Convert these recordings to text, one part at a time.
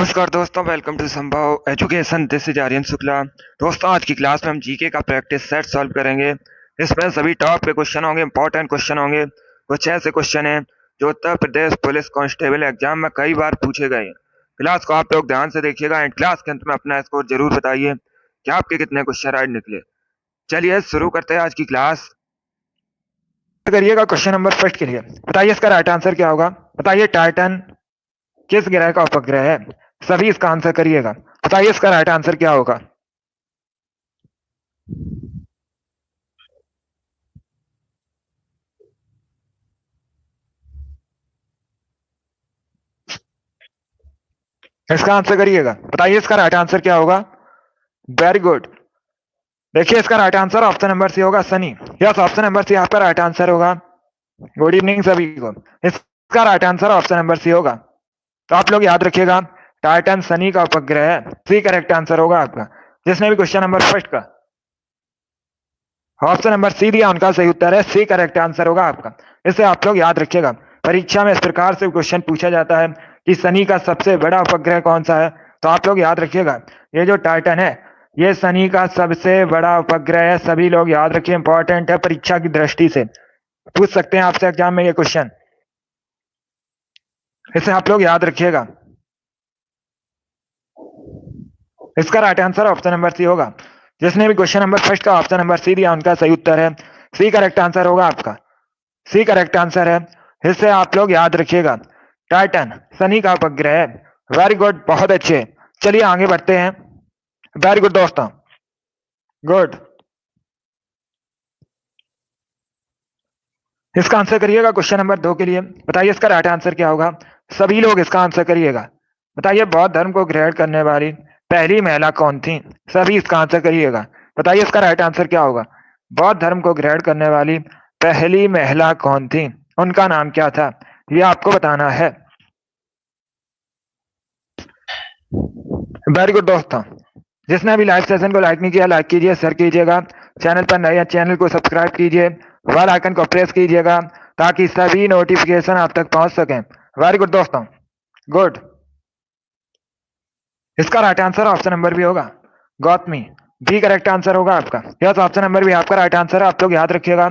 नमस्कार दोस्तों, welcome to Sambhav education. This is Aryan Shukla. दोस्तों, आज की क्लास में हम जीके का प्रैक्टिस सेट सॉल्व करेंगे। इसमें सभी टॉप के क्वेश्चन होंगे, इंपॉर्टेंट क्वेश्चन होंगे। कुछ ऐसे क्वेश्चन हैं जो Uttar Pradesh police constable exam में कई बार पूछे गए हैं। क्लास को आप लोग ध्यान से देखिएगा एंड क्लास के अंत में अपना स्कोर जरूर बताइए कि आपके कितने क्वेश्चन राइट निकले। चलिए शुरू करते हैं आज की क्लास। करिएगा क्वेश्चन नंबर फर्स्ट के लिए। बताइए इसका राइट आंसर क्या होगा। बताइए टाइटन किस ग्रह का उपग्रह है। सभी इसका आंसर करिएगा। बताइए इसका राइट आंसर क्या होगा। इसका आंसर करिएगा। बताइए इसका राइट आंसर क्या होगा। Very good. देखिए इसका right answer option number C होगा, Sunny. Yes, option number C आपका राइट आंसर होगा। गुड इवनिंग सभी को। इसका right answer option number C होगा। तो आप लोग याद रखिएगा, टाइटन सनी का उपग्रह है। सी करेक्ट आंसर होगा आपका। जिसने भी क्वेश्चन नंबर फर्स्ट का ऑप्शन नंबर सी दिया उनका सही उत्तर है। सी करेक्ट आंसर होगा आपका। इसे आप लोग याद रखिएगा। परीक्षा में इस प्रकार से क्वेश्चन पूछा जाता है कि शनि का सबसे बड़ा उपग्रह कौन सा है। तो आप लोग याद रखिएगा, ये जो टाइटन है ये शनि का सबसे बड़ा उपग्रह है। सभी लोग याद रखिए, इंपॉर्टेंट है परीक्षा की दृष्टि से। पूछ सकते हैं आपसे एग्जाम में ये क्वेश्चन। इसे आप लोग याद रखिएगा। इसका right answer option number C होगा। जिसने भी क्वेश्चन नंबर फर्स्ट का ऑप्शन नंबर सी दिया उनका सही उत्तर है। सी करेक्ट आंसर होगा आपका। सी करेक्ट आंसर है। इसे आप लोग याद रखिएगा, टाइटन शनि का उपग्रह है। वेरी गुड, बहुत अच्छे। चलिए आगे बढ़ते हैं। वेरी गुड दोस्तों, गुड। इसका आंसर करिएगा क्वेश्चन नंबर 2 के लिए। बताइए इसका राइट आंसर क्या होगा। सभी लोग इसका आंसर करिएगा। बताइए बौद्ध धर्म को ग्रहण करने वाली पहली महिला कौन थी। सभी इसका आंसर करिएगा। बताइए इसका राइट आंसर क्या होगा। बौद्ध धर्म को ग्रहण करने वाली पहली महिला कौन थी, उनका नाम क्या था, ये आपको बताना है। वेरी गुड दोस्तों। जिसने अभी लाइव सेशन को लाइक नहीं किया, लाइक कीजिए, शेयर कीजिएगा। चैनल पर नए हैं, चैनल को सब्सक्राइब कीजिए, बेल आइकन को प्रेस कीजिएगा ताकि सभी नोटिफिकेशन आप तक पहुंच सके। वेरी गुड दोस्तों, गुड। इसका राइट आंसर ऑप्शन नंबर भी होगा, गौतमी। बी करेक्ट आंसर होगा आपका। यस, ऑप्शन नंबर भी आपका राइट आंसर है। आप लोग याद रखिएगा,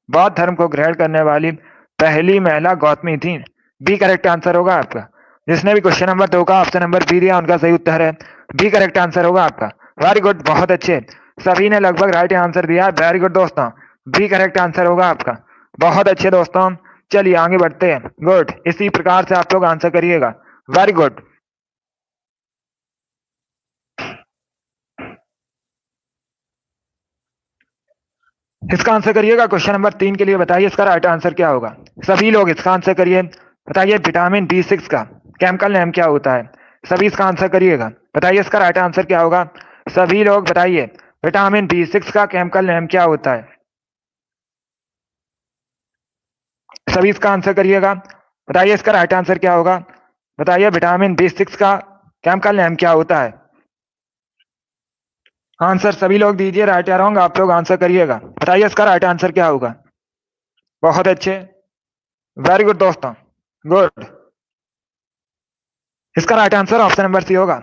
बौद्ध धर्म को ग्रहण करने वाली पहली महिला गौतमी थी। बी करेक्ट आंसर होगा आपका। जिसने भी क्वेश्चन नंबर 2 का ऑप्शन नंबर बी दिया उनका सही उत्तर है। बी करेक्ट आंसर होगा आपका। वेरी गुड, बहुत अच्छे। सभी ने लगभग राइट आंसर दिया। वेरी गुड दोस्तों, बी करेक्ट आंसर होगा आपका। बहुत अच्छे दोस्तों। चलिए आगे बढ़ते हैं। गुड, इसी प्रकार से आप लोग आंसर करिएगा। Very good. इसका आंसर करिएगा क्वेश्चन नंबर 3 के लिए। बताइए इसका राइट आंसर क्या होगा। सभी लोग इसका आंसर करिए। बताइए विटामिन B6 का केमिकल नेम क्या होता है। सभी इसका आंसर करिएगा। बताइए इसका राइट आंसर क्या होगा। सभी लोग बताइए विटामिन B6 का केमिकल नेम क्या होता है। सभी इसका आंसर करिएगा। बताइए इसका राइट आंसर क्या होगा। बताइए विटामिन B6 का केमिकल नेम क्या होता है। आंसर सभी लोग दीजिए, राइट या रॉन्ग आप लोग आंसर करिएगा। बताइए इसका राइट आंसर क्या होगा। बहुत अच्छे, वेरी गुड दोस्तों, गुड। इसका right answer option number C होगा।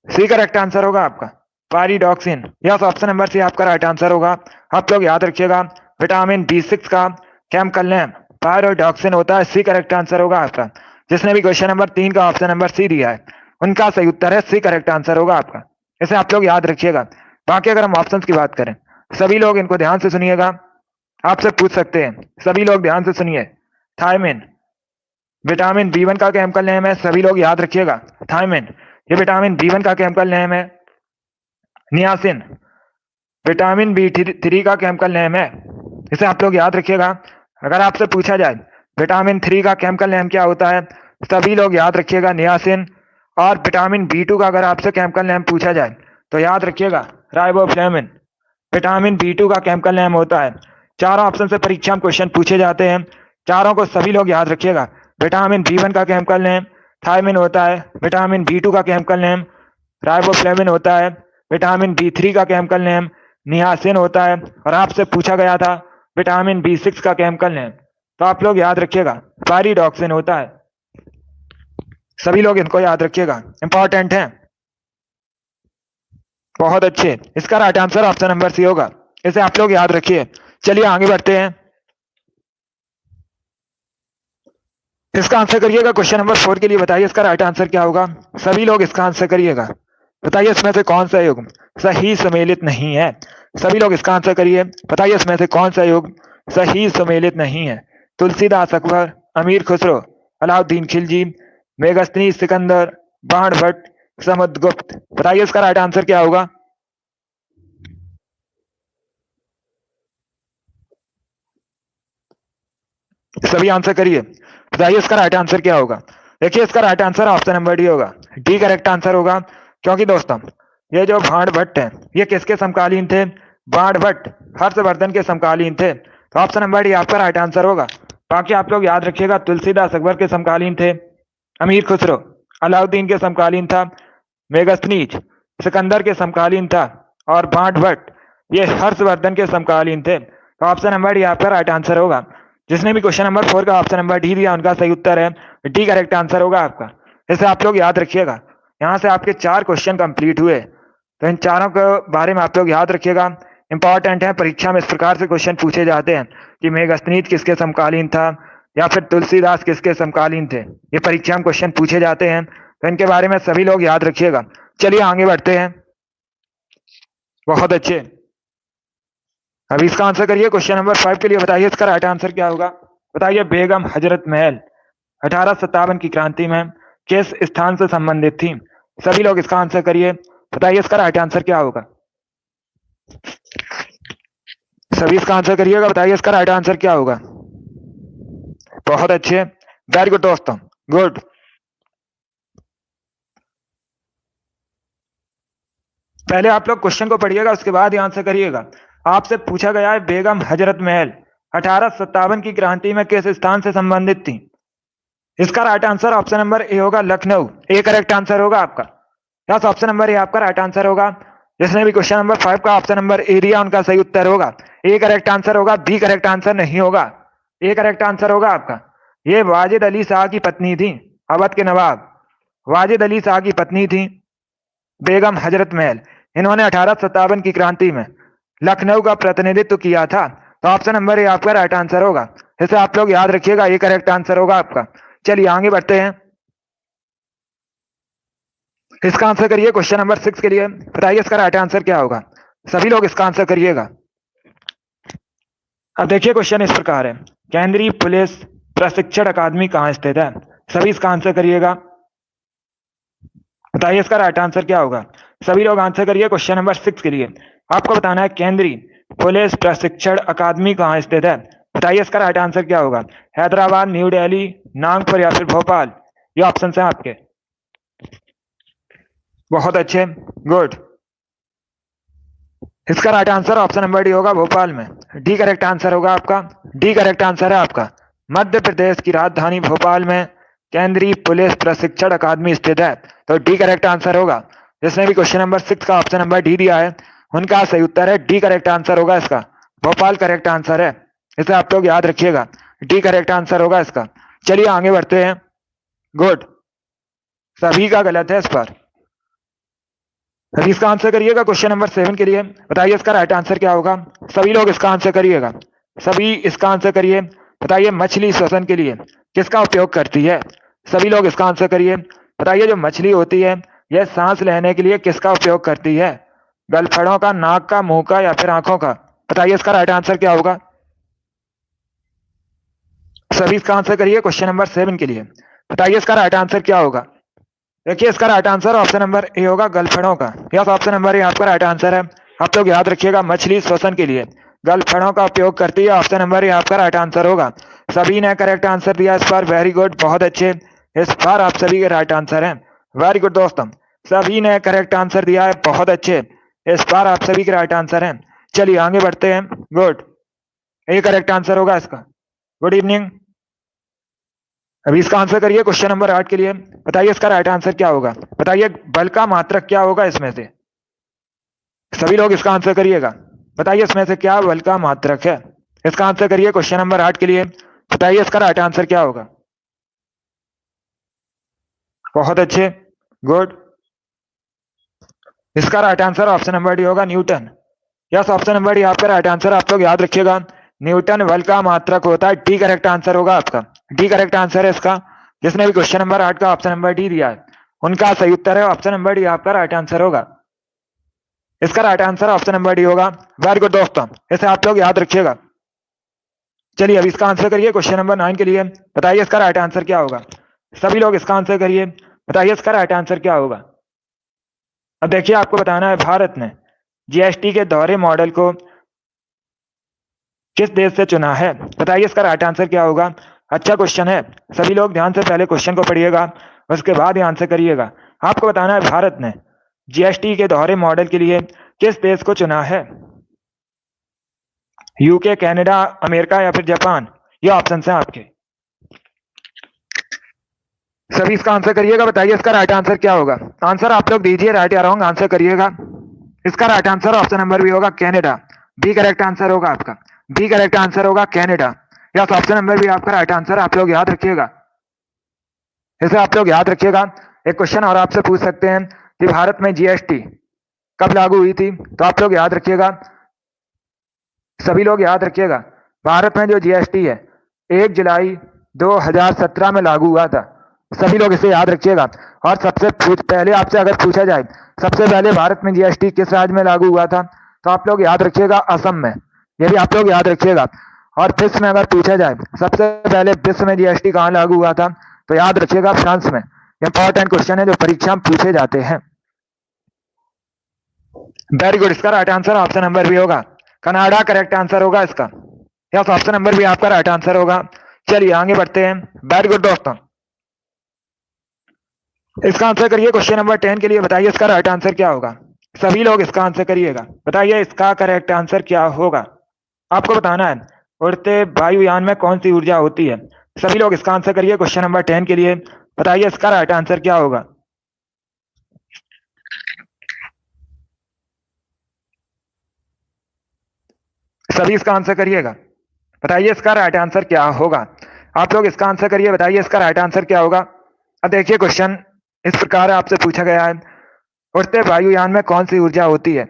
सी करेक्ट आंसर होगा आपका, pyridoxine. Yes, option number C आपका राइट आंसर होगा। आप लोग याद रखिएगा, विटामिन B6 का केमिकल नेम पायरिडॉक्सिन होता है। सी करेक्ट आंसर होगा आपका। जिसने भी क्वेश्चन नंबर 3 का ऑप्शन नंबर सी दिया है उनका सही उत्तर है। सी करेक्ट आंसर होगा आपका। इसे आप लोग याद रखिएगा। बाकी अगर हम ऑप्शंस की बात करें, सभी लोग इनको ध्यान से सुनिएगा, आपसे पूछ सकते हैं। सभी लोग ध्यान से सुनिए। थायमिन विटामिन B1 का केमिकल नेम है। सभी लोग याद रखिएगा, थायमिन ये विटामिन B1 का केमिकल नेम है। नियासिन विटामिन B3 का केमिकल नेम है। इसे आप लोग याद रखिएगा। अगर आपसे पूछा जाए विटामिन 3 का केमिकल नेम क्या होता है, सभी लोग याद रखिएगा नियासिन। और विटामिन B2 का अगर आपसे केमिकल नेम पूछा जाए तो याद रखिएगा राइबोफ्लेविन। विटामिन B2 का केमिकल नेम होता है। चारों ऑप्शन से परीक्षा में क्वेश्चन पूछे जाते हैं, चारों को सभी लोग याद रखिएगा। विटामिन B1 का केमिकल नेम थायमिन होता है। विटामिन B2 का केमिकल नेम राइबोफ्लेविन होता है। विटामिन B3 का केमिकल नेम नियासिन होता है। और आपसे पूछा गया था विटामिन B6 का केमिकल नेम, तो आप लोग याद रखिएगा पायरिडॉक्सिन होता है। सभी लोग इनको याद रखिएगा, इंपॉर्टेंट है, बहुत अच्छे। इसका right answer option number C होगा, इसे आप लोग याद रखिए। चलिए आगे बढ़ते हैं। इसका आंसर करिएगा क्वेश्चन नंबर 4 के लिए। बताइए इसका राइट आंसर क्या होगा। सभी लोग इसका आंसर करिएगा। बताइए इसमें से कौन सा युग सही सम्मिलित नहीं है। सभी लोग इसका आंसर करिए। बताइए इसमें से कौन सा युग सही सम्मिलित नहीं है। तुलसीदास अकबर, अमीर खुसरो, अलाउद्दीन खिलजी, मेगस्थनी सिकंदर, बाणभट्ट, समुद्रगुप्त। बताइए इसका राइट आंसर क्या होगा। सभी आंसर करिए। बताइए इसका राइट आंसर क्या होगा। देखिए इसका right answer option number D होगा। डी करेक्ट आंसर होगा, क्योंकि दोस्तों ये जो बाणभट्ट है ये किसके समकालीन थे। बाणभट्ट हर्षवर्धन के समकालीन थे, तो ऑप्शन नंबर डी आपका राइट आंसर होगा। बाकी आप लोग याद रखिएगा, तुलसीदास अकबर के समकालीन थे, अमीर खुसरो अलाउद्दीन के समकालीन था, मेगस्थनीज सिकंदर के समकालीन था, और बाणभट्ट ये हर्षवर्धन के समकालीन थे। तो ऑप्शन नंबर डी आपका राइट आंसर होगा। जिसने भी क्वेश्चन नंबर 4 का ऑप्शन नंबर डी दिया उनका सही उत्तर है डी करेक्ट आंसर होगा आपका। इसे आप लोग याद रखिएगा। यहाँ से आपके 4 क्वेश्चन कंप्लीट हुए, तो इन चारों के बारे में आप लोग याद रखिएगा, इंपॉर्टेंट है। परीक्षा में इस प्रकार से क्वेश्चन पूछे जाते हैं कि मेगस्थनीज किसके समकालीन था या फिर तुलसीदास किसके समकालीन थे। ये परीक्षा में क्वेश्चन पूछे जाते हैं, तो इनके बारे में सभी लोग याद रखिएगा। चलिए आगे बढ़ते हैं। बहुत अच्छे। अभी इसका आंसर करिए क्वेश्चन नंबर 5 के लिए। बताइए इसका राइट आंसर क्या होगा। बताइए बेगम हजरत महल 1857 की क्रांति में किस स्थान से संबंधित थी। सभी लोग इसका आंसर करिए। बताइए इसका राइट आंसर क्या होगा। सभी इसका आंसर करिएगा। बताइए इसका राइट आंसर क्या होगा। बहुत अच्छे, वेरी गुड दोस्तों, गुड। पहले आप लोग क्वेश्चन को पढ़िएगा, उसके बाद ही आंसर करिएगा। आपसे पूछा गया है बेगम हजरत महल 1857 की क्रांति में किस स्थान से संबंधित थी। इसका right answer option number A होगा, लखनऊ। ए करेक्ट आंसर होगा आपका। यस, ऑप्शन नंबर ए आपका राइट आंसर होगा। जिसने भी क्वेश्चन नंबर 5 का ऑप्शन नंबर ए दिया उनका सही उत्तर होगा। ए करेक्ट आंसर होगा, बी करेक्ट आंसर नहीं होगा। ए करेक्ट आंसर होगा आपका। ये वाजिद अली शाह की पत्नी थी, अवध के नवाब वाजिद अली शाह की पत्नी थी बेगम हजरत महल। इन्होंने 1857 की क्रांति में लखनऊ का प्रतिनिधित्व किया था। तो ऑप्शन नंबर ए आपका राइट आंसर होगा। इसे आप लोग याद रखिएगा, ये करेक्ट आंसर होगा आपका। चलिए आगे बढ़ते हैं। इसका आंसर करिए क्वेश्चन नंबर 6 के लिए। बताइए इसका राइट आंसर क्या होगा। सभी लोग इसका आंसर करिएगा। अब देखिए क्वेश्चन इस प्रकार है, केंद्रीय पुलिस प्रशिक्षण अकादमी कहाँ स्थित है। सभी इसका आंसर करिएगा। बताइए इसका राइट आंसर क्या होगा। सभी लोग आंसर करिए क्वेश्चन नंबर 6 के लिए। आपको बताना है केंद्रीय पुलिस प्रशिक्षण अकादमी कहाँ स्थित है। बताइए इसका राइट आंसर क्या होगा। हैदराबाद, न्यू दिल्ली, नागपुर या फिर भोपाल। ये ऑप्शन है आपके। बहुत अच्छे, गुड। इसका right answer option number D होगा, भोपाल में। डी करेक्ट आंसर होगा आपका। डी करेक्ट आंसर है आपका। मध्य प्रदेश की राजधानी भोपाल में केंद्रीय पुलिस प्रशिक्षण अकादमी स्थित है, तो डी करेक्ट आंसर होगा। जिसने भी क्वेश्चन नंबर 6 का ऑप्शन नंबर डी दिया है उनका सही उत्तर है डी करेक्ट आंसर होगा इसका। भोपाल करेक्ट आंसर है, इसे आप लोग याद रखिएगा। डी करेक्ट आंसर होगा इसका। चलिए आगे बढ़ते हैं। गुड, सभी का गलत है इस पर। अभी इसका आंसर करिएगा क्वेश्चन नंबर 7 के लिए। बताइए इसका राइट आंसर क्या होगा। सभी लोग इसका आंसर करिएगा। सभी इसका आंसर करिए। बताइए मछली श्वसन के लिए किसका उपयोग करती है। सभी लोग इसका आंसर करिए। बताइए जो मछली होती है यह सांस लेने के लिए किसका उपयोग करती है। गलफड़ों का, नाक का, मुंह का या फिर आंखों का। बताइए इसका राइट आंसर क्या होगा। सभी इसका आंसर करिए क्वेश्चन नंबर 7 के लिए। बताइए इसका राइट आंसर क्या होगा। देखिए इसका right answer option number A होगा, गलफड़ों का। यस, ऑप्शन नंबर ए आपका राइट आंसर है। आप लोग याद रखिएगा, मछली श्वसन के लिए गलफड़ों का उपयोग करती है। ऑप्शन नंबर ए आपका राइट आंसर होगा। सभी ने करेक्ट आंसर दिया इस बार, वेरी गुड, बहुत अच्छे। इस बार आप सभी के राइट आंसर है, वेरी गुड दोस्तों। सभी ने करेक्ट आंसर दिया है, बहुत अच्छे। इस बार आप सभी के राइट आंसर है। चलिए आगे बढ़ते हैं। गुड, ए करेक्ट आंसर होगा इसका। Good evening. अभी इसका आंसर करिए क्वेश्चन नंबर 8 के लिए। बताइए इसका राइट आंसर क्या होगा। बताइए बल का मात्रक क्या होगा इसमें से। सभी लोग इसका आंसर करिएगा। बताइए इसमें से क्या बल का मात्रक है। इसका आंसर करिए क्वेश्चन नंबर 8 के लिए। बताइए इसका राइट आंसर क्या होगा। बहुत अच्छे, गुड। इसका right answer option number D होगा, Newton. Yes, option number D आपका राइट आंसर। आप लोग याद रखिएगा, न्यूटन बल का मात्रक होता है। डी करेक्ट आंसर होगा आपका, डी करेक्ट आंसर है इसका। जिसने भी क्वेश्चन नंबर 8 का ऑप्शन नंबर डी दिया है उनका सही उत्तर है ऑप्शन नंबर डी आपका राइट आंसर होगा। इसका right answer option number D होगा। वेरी गुड दोस्तों, इसे आप लोग याद रखिएगा। चलिए अब इसका आंसर करिए क्वेश्चन नंबर 9 के लिए। बताइए इसका राइट आंसर क्या होगा। सभी लोग इसका आंसर करिए, बताइए इसका राइट आंसर क्या होगा। अब देखिए आपको बताना है, भारत ने जीएसटी के दोहरे मॉडल को किस देश से चुना है। बताइए इसका राइट आंसर क्या होगा। अच्छा क्वेश्चन है, सभी लोग ध्यान से पहले क्वेश्चन को पढ़िएगा, उसके बाद ही आंसर करिएगा। आपको बताना है भारत ने जीएसटी के दोहरे मॉडल के लिए किस देश को चुना है। यूके, कनाडा, अमेरिका या फिर जापान, ये ऑप्शन है आपके। सभी इसका आंसर करिएगा, बताइए इसका राइट आंसर क्या होगा। आंसर आप लोग दीजिए, राइट या रॉन्ग आंसर करिएगा। इसका राइट आंसर ऑप्शन नंबर भी होगा, कनाडा। बी करेक्ट आंसर होगा आपका, बी करेक्ट आंसर होगा, कनाडा। यस, ऑप्शन नंबर भी आपका राइट आंसर। आप लोग याद रखिएगा, इसे आप लोग याद रखिएगा। एक क्वेश्चन और आपसे पूछ सकते हैं कि भारत में जीएसटी कब लागू हुई थी, तो आप लोग याद रखिएगा, सभी लोग याद रखिएगा। भारत में जो जीएसटी है 1 जुलाई 2017 में लागू हुआ था। सभी लोग इसे याद रखिएगा। और सबसे पहले आपसे अगर पूछा जाए सबसे पहले भारत में जीएसटी किस राज्य में लागू हुआ था, तो आप लोग याद रखिएगा असम में। ये भी आप लोग याद रखिएगा। और विश्व में अगर पूछा जाए सबसे पहले विश्व में जीएसटी कहाँ लागू हुआ था, तो याद रखिएगा फ्रांस में। इंपॉर्टेंट क्वेश्चन है जो परीक्षा में पूछे जाते हैं। वेरी गुड, इसका राइट आंसर ऑप्शन नंबर भी होगा, कनाडा करेक्ट आंसर होगा इसका। यस, ऑप्शन नंबर भी आपका राइट आंसर होगा। चलिए आगे बढ़ते हैं। वेरी गुड दोस्तों, इसका आंसर करिए क्वेश्चन नंबर 10 के लिए। बताइए इसका राइट आंसर क्या होगा। सभी लोग इसका आंसर करिएगा, बताइए इसका करेक्ट आंसर क्या होगा। आपको बताना है उड़ते वायुयान में कौन सी ऊर्जा होती है। सभी लोग इसका आंसर करिए क्वेश्चन नंबर 10 के लिए। बताइए इसका राइट आंसर क्या होगा। सभी इसका आंसर करिएगा, बताइए इसका राइट आंसर क्या होगा। आप लोग इसका आंसर करिए, बताइए इसका राइट आंसर क्या होगा। अब देखिए क्वेश्चन इस प्रकार आपसे पूछा गया है, उड़ते वायुयान में कौन सी ऊर्जा होती है।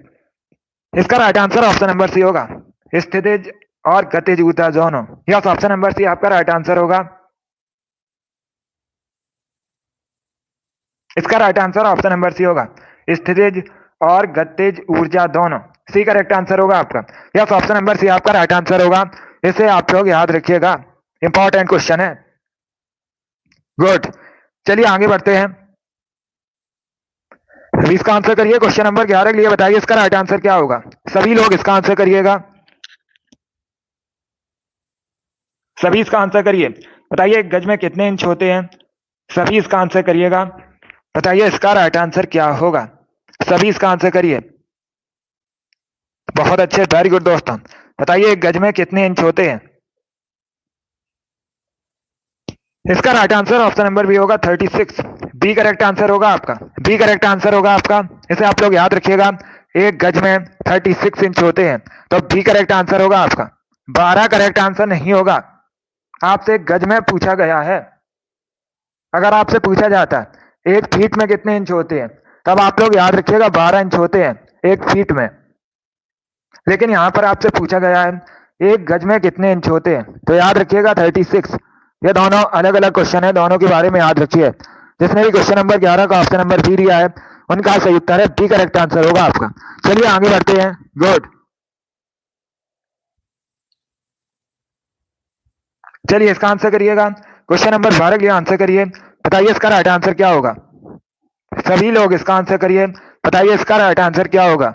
इसका right answer option number C होगा, स्थितिज और गतिज ऊर्जा दोनों। यस, ऑप्शन नंबर सी आपका राइट आंसर होगा। इसका right answer option number C होगा, स्थितिज और गतिज ऊर्जा दोनों। सी करेक्ट आंसर होगा आपका। यस, ऑप्शन नंबर सी आपका राइट आंसर होगा। इसे आप लोग याद रखिएगा, इंपॉर्टेंट क्वेश्चन है। गुड, चलिए आगे बढ़ते हैं। इसका आंसर करिए क्वेश्चन नंबर 11 के लिए। बताइए इसका राइट आंसर क्या होगा। सभी लोग इसका आंसर करिएगा, सभी इसका आंसर करिए। बताइए एक गज में कितने इंच होते हैं। सभी इसका आंसर करिएगा, बताइए इसका राइट आंसर क्या होगा। सभी इसका आंसर करिए। बहुत अच्छे, वेरी गुड दोस्तों। बताइए एक गज में कितने इंच होते हैं। इसका right answer option number B होगा 36। बी करेक्ट आंसर होगा आपका, बी करेक्ट आंसर होगा आपका। इसे आप लोग याद रखिएगा, एक गज में 36 इंच होते हैं, तो बी करेक्ट आंसर होगा आपका। 12 करेक्ट आंसर नहीं होगा। आपसे गज में पूछा गया है। अगर आपसे पूछा जाता है 1 फीट में कितने इंच होते हैं, तब आप लोग याद रखिएगा 12 इंच होते हैं 1 फीट में। लेकिन यहां पर आपसे पूछा गया है 1 गज में कितने इंच होते हैं, तो याद रखिएगा 36। ये दोनों अलग अलग क्वेश्चन है, दोनों के बारे में याद रखिए। जिसने भी क्वेश्चन नंबर 11 का ऑप्शन नंबर बी दिया है उनका सही उत्तर है बी करेक्ट आंसर होगा आपका। चलिए आगे बढ़ते हैं। गुड, चलिए इसका आंसर करिएगा। क्वेश्चन नंबर 12 के लिए आंसर करिए। बताइए इसका राइट आंसर क्या होगा। सभी लोग इसका आंसर करिए, बताइए इसका राइट आंसर क्या होगा।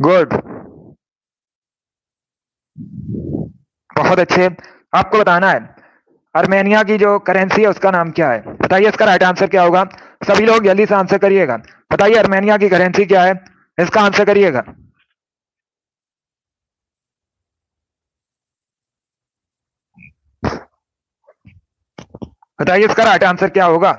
गुड, बहुत अच्छे। आपको बताना है अर्मेनिया की जो करेंसी है उसका नाम क्या है। बताइए इसका राइट आंसर क्या होगा। सभी लोग जल्दी से आंसर करिएगा। बताइए अर्मेनिया की करेंसी क्या है, इसका आंसर करिएगा। बताइए इसका राइट आंसर क्या होगा।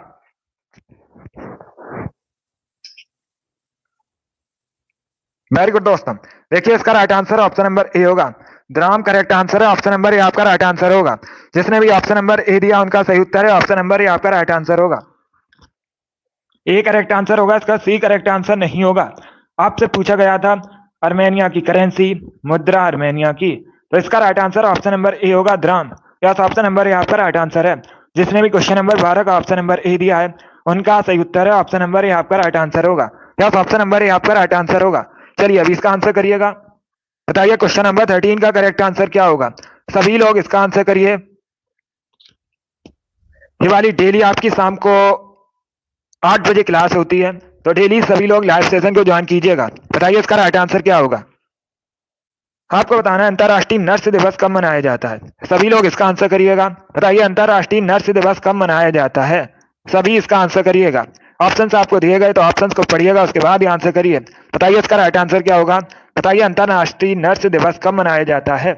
वेरी गुड दोस्तों, देखिए इसका right answer option number A होगा, द्राम करेक्ट आंसर है। ऑप्शन नंबर ए आपका राइट आंसर होगा। जिसने भी ऑप्शन नंबर ए दिया उनका सही उत्तर है, ऑप्शन नंबर ए आपका राइट आंसर होगा। ए करेक्ट आंसर होगा इसका, सी करेक्ट आंसर नहीं होगा। आपसे पूछा गया था आर्मेनिया की करेंसी, मुद्रा आर्मेनिया की, तो इसका right answer option number A होगा, dram. Yes, option number A आपका राइट आंसर है। जिसने भी क्वेश्चन नंबर 12 का ऑप्शन नंबर ए दिया है उनका सही उत्तर है ऑप्शन नंबर ए आपका राइट आंसर होगा। यस, ऑप्शन नंबर ए आपका राइट आंसर होगा। चलिए अभी इसका आंसर करिएगा। बताइए क्वेश्चन नंबर 13 का करेक्ट आंसर क्या होगा। सभी लोग इसका आंसर करिए। ये वाली डेली आपकी शाम को 8 बजे क्लास होती है, तो डेली सभी लोग लाइव सेशन को ज्वाइन कीजिएगा। बताइए इसका राइट आंसर क्या होगा। आपको बताना है अंतर्राष्ट्रीय नर्स दिवस कब मनाया जाता है। सभी लोग इसका आंसर करिएगा। बताइए अंतर्राष्ट्रीय नर्स दिवस कब मनाया जाता है। सभी इसका आंसर करिएगा। ऑप्शंस आपको दिए गए तो ऑप्शंस को पढ़िएगा, उसके बाद ही आंसर करिए। बताइए इसका राइट आंसर क्या होगा। बताइए अंतर्राष्ट्रीय नर्स दिवस कब मनाया जाता है।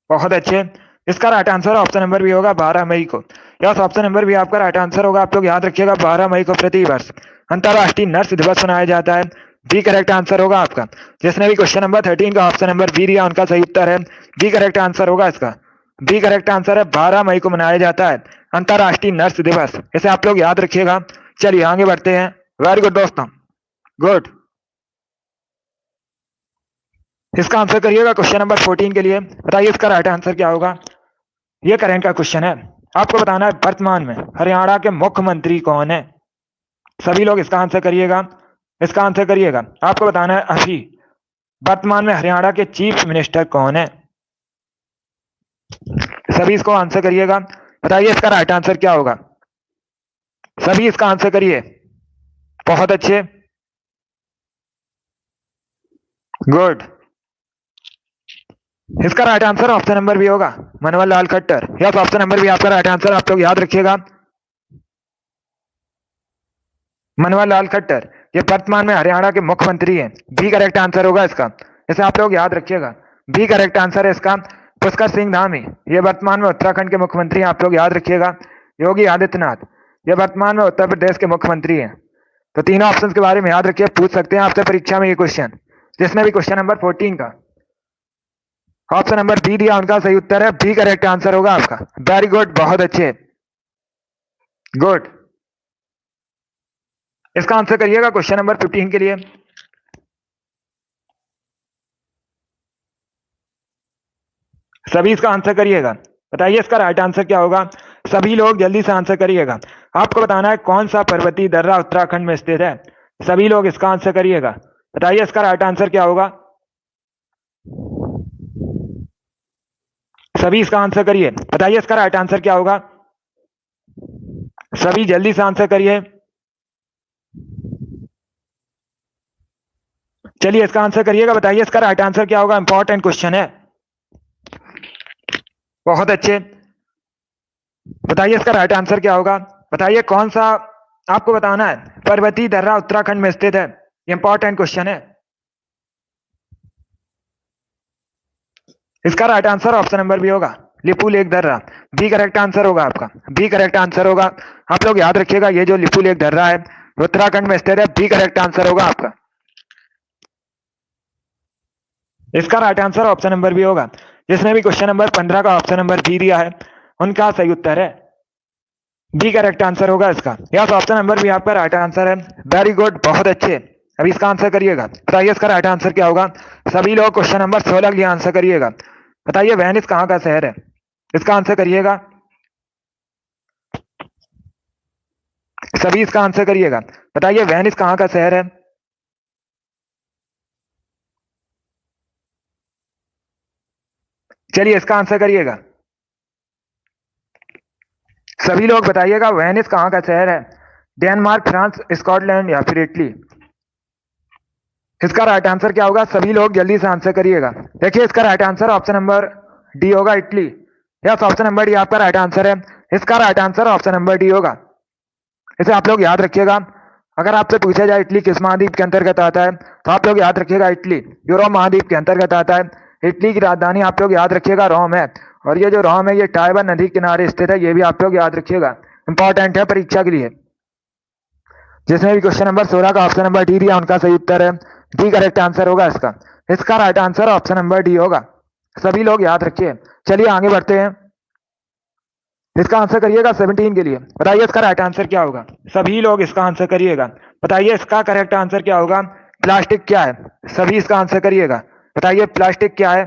बहुत अच्छे, इसका राइट आंसर ऑप्शन नंबर भी होगा 12 मई को। यस, ऑप्शन नंबर भी आपका राइट आंसर होगा। आप लोग याद रखिएगा 12 मई को प्रति वर्ष अंतर्राष्ट्रीय नर्स दिवस मनाया जाता है। बी करेक्ट आंसर होगा आपका। जिसने भी क्वेश्चन नंबर 13 का ऑप्शन नंबर बी दिया उनका सही उत्तर है बी करेक्ट आंसर होगा इसका। बी करेक्ट आंसर है, 12 मई को मनाया जाता है अंतर्राष्ट्रीय नर्स दिवस। इसे आप लोग याद रखिएगा। चलिए आगे बढ़ते हैं। वेरी गुड दोस्तों, गुड। इसका आंसर करिएगा क्वेश्चन नंबर 14 के लिए। बताइए इसका राइट आंसर क्या होगा। ये करंट का क्वेश्चन है। आपको बताना है वर्तमान में हरियाणा के मुख्यमंत्री कौन है। सभी लोग इसका आंसर करिएगा। इसका आंसर करिएगा। आपको बताना है अभी वर्तमान में हरियाणा के चीफ मिनिस्टर कौन है। सभी इसको आंसर करिएगा। बताइए इसका राइट आंसर क्या होगा। सभी इसका आंसर करिए। बहुत अच्छे, गुड। इसका राइट आंसर ऑप्शन नंबर भी होगा Manohar Lal Khattar. Yes, option number भी आपका राइट आंसर। आप लोग याद रखिएगा मनोहर लाल खट्टर ये वर्तमान में हरियाणा के मुख्यमंत्री हैं। बी करेक्ट आंसर होगा इसका। इसे आप लोग याद रखिएगा। बी करेक्ट आंसर है इसका। पुष्कर सिंह धामी ये वर्तमान में उत्तराखंड के मुख्यमंत्री हैं। आप लोग याद रखिएगा। योगी आदित्यनाथ ये वर्तमान में उत्तर प्रदेश के मुख्यमंत्री हैं। तो तीनों ऑप्शन के बारे में याद रखिए, पूछ सकते हैं आपसे परीक्षा में ये क्वेश्चन। जिसने भी क्वेश्चन नंबर 14 का ऑप्शन नंबर बी दिया उनका सही उत्तर है बी करेक्ट आंसर होगा आपका। वेरी गुड, बहुत अच्छे, गुड। इसका आंसर करिएगा क्वेश्चन नंबर 15 के लिए। सभी इसका आंसर करिएगा। बताइए इसका राइट आंसर क्या होगा। सभी लोग जल्दी से आंसर करिएगा। आपको बताना है कौन सा पर्वतीय दर्रा उत्तराखंड में स्थित है। सभी लोग इसका आंसर करिएगा। बताइए इसका राइट आंसर क्या होगा। सभी इसका आंसर करिए। बताइए इसका राइट आंसर क्या होगा। सभी जल्दी से आंसर करिए। चलिए इसका आंसर करिएगा। बताइए इसका राइट आंसर क्या होगा। इंपॉर्टेंट क्वेश्चन है। बहुत अच्छे, बताइए इसका राइट आंसर क्या होगा। बताइए कौन सा, आपको बताना है पर्वतीय दर्रा उत्तराखंड में स्थित है। इंपॉर्टेंट क्वेश्चन है। इसका राइट आंसर ऑप्शन नंबर भी होगा लिपू लेक दर्रा। बी करेक्ट आंसर होगा आपका। बी करेक्ट आंसर होगा। आप लोग याद रखिएगा ये जो लिपू लेक दर्रा है उत्तराखंड में स्थित है। बी करेक्ट आंसर होगा आपका। इसका राइट आंसर ऑप्शन नंबर भी होगा। जिसने भी क्वेश्चन नंबर 15 का ऑप्शन नंबर बी दिया है उनका सही उत्तर है बी करेक्ट आंसर होगा इसका। यस, ऑप्शन नंबर भी आपका राइट आंसर है। वेरी गुड, बहुत अच्छे। अभी इसका आंसर करिएगा। बताइए इसका राइट आंसर क्या होगा। सभी लोग क्वेश्चन नंबर 16 के लिए आंसर करिएगा। बताइए वेनिस कहाँ का शहर है। इसका आंसर करिएगा। सभी इसका आंसर करिएगा। बताइए वेनिस कहाँ का शहर है। चलिए इसका आंसर करिएगा। सभी लोग बताइएगा वेनिस कहाँ का शहर है। डेनमार्क, फ्रांस, स्कॉटलैंड या फिर इटली। इसका राइट आंसर क्या होगा। सभी लोग जल्दी से आंसर करिएगा। देखिए इसका right answer option number D होगा, Italy. Yes, option number D आपका राइट आंसर है। इसका right answer option number D होगा। इसे आप लोग याद रखिएगा। अगर आपसे पूछा जाए इटली किस महाद्वीप के अंतर्गत आता है तो आप लोग याद रखिएगा इटली यूरोप महाद्वीप के अंतर्गत आता है। इटली की राजधानी आप लोग याद रखिएगा रोम है। और ये जो रोम है ये टाइबर नदी के किनारे स्थित है। ये भी आप लोग याद रखिएगा, इंपॉर्टेंट है परीक्षा के लिए। जिसने भी क्वेश्चन नंबर 16 का ऑप्शन नंबर डी दिया उनका सही उत्तर है डी करेक्ट आंसर होगा इसका। इसका right answer option number D होगा। सभी लोग याद रखिए। चलिए आगे बढ़ते हैं। इसका आंसर करिएगा 17 के लिए। बताइए इसका राइट आंसर क्या होगा। सभी लोग इसका आंसर करिएगा। बताइए इसका करेक्ट आंसर क्या होगा। प्लास्टिक क्या है। सभी इसका आंसर करिएगा। बताइए प्लास्टिक क्या है।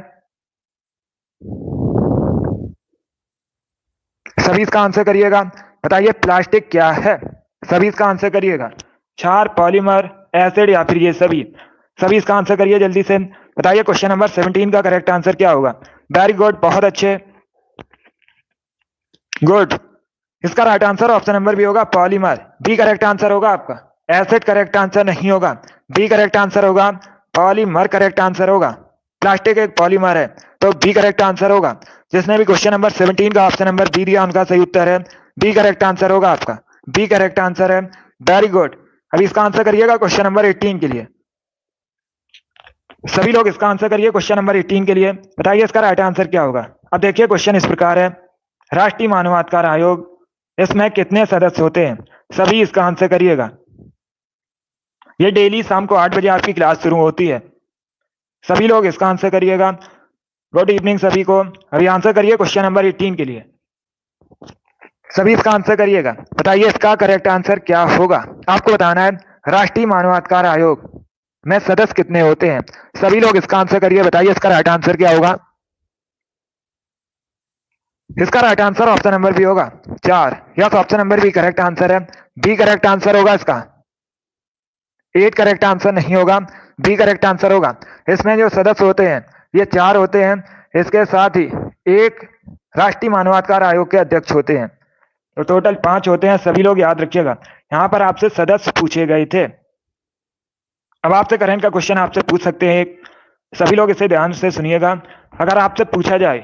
सभी इसका आंसर करिएगा। बताइए प्लास्टिक क्या है। सभी इसका आंसर करिएगा। क्षार, पॉलीमर, एसिड या फिर ये सभी। सभी इसका आंसर करिए जल्दी से। बताइए क्वेश्चन नंबर 17 का करेक्ट आंसर क्या होगा। वेरी गुड, बहुत अच्छे, गुड। इसका right answer option number B होगा पॉलीमर। बी करेक्ट आंसर होगा आपका। एसिड करेक्ट आंसर नहीं होगा। बी करेक्ट आंसर होगा पॉलीमर। करेक्ट आंसर होगा। प्लास्टिक एक पॉलीमर है, तो बी करेक्ट आंसर होगा। जिसने भी क्वेश्चन नंबर 17 का ऑप्शन नंबर बी दिया उनका सही उत्तर है बी करेक्ट आंसर होगा आपका। बी करेक्ट आंसर है। Very good. अभी इसका आंसर करिएगा क्वेश्चन नंबर 18 के लिए। सभी लोग इसका आंसर करिए क्वेश्चन नंबर 18 के लिए। बताइए इसका राइट आंसर क्या होगा। अब देखिए क्वेश्चन इस प्रकार है। राष्ट्रीय मानवाधिकार आयोग, इसमें कितने सदस्य होते हैं। सभी इसका आंसर करिएगा। ये डेली शाम को 8 बजे आपकी क्लास शुरू होती है। सभी लोग इसका आंसर करिएगा। गुड इवनिंग सभी को। अभी आंसर करिए क्वेश्चन नंबर 18 के लिए। सभी इसका आंसर करिएगा। बताइए इसका करेक्ट आंसर क्या होगा। आपको बताना है राष्ट्रीय मानवाधिकार आयोग में सदस्य कितने होते हैं। सभी लोग इसका आंसर करिए। बताइए इसका राइट आंसर क्या होगा। इसका right answer option number B होगा 4। Yes, option number B correct answer है। बी करेक्ट आंसर होगा इसका। 8 करेक्ट आंसर नहीं होगा। बी करेक्ट आंसर होगा। इसमें जो सदस्य होते हैं ये 4 होते हैं। इसके साथ ही एक राष्ट्रीय मानवाधिकार आयोग के अध्यक्ष होते हैं, तो टोटल 5 होते हैं। सभी लोग याद रखिएगा। यहाँ पर आपसे सदस्य पूछे गए थे। अब आपसे करंट का क्वेश्चन आपसे पूछ सकते हैं। सभी लोग इसे ध्यान से सुनिएगा। अगर आपसे पूछा जाए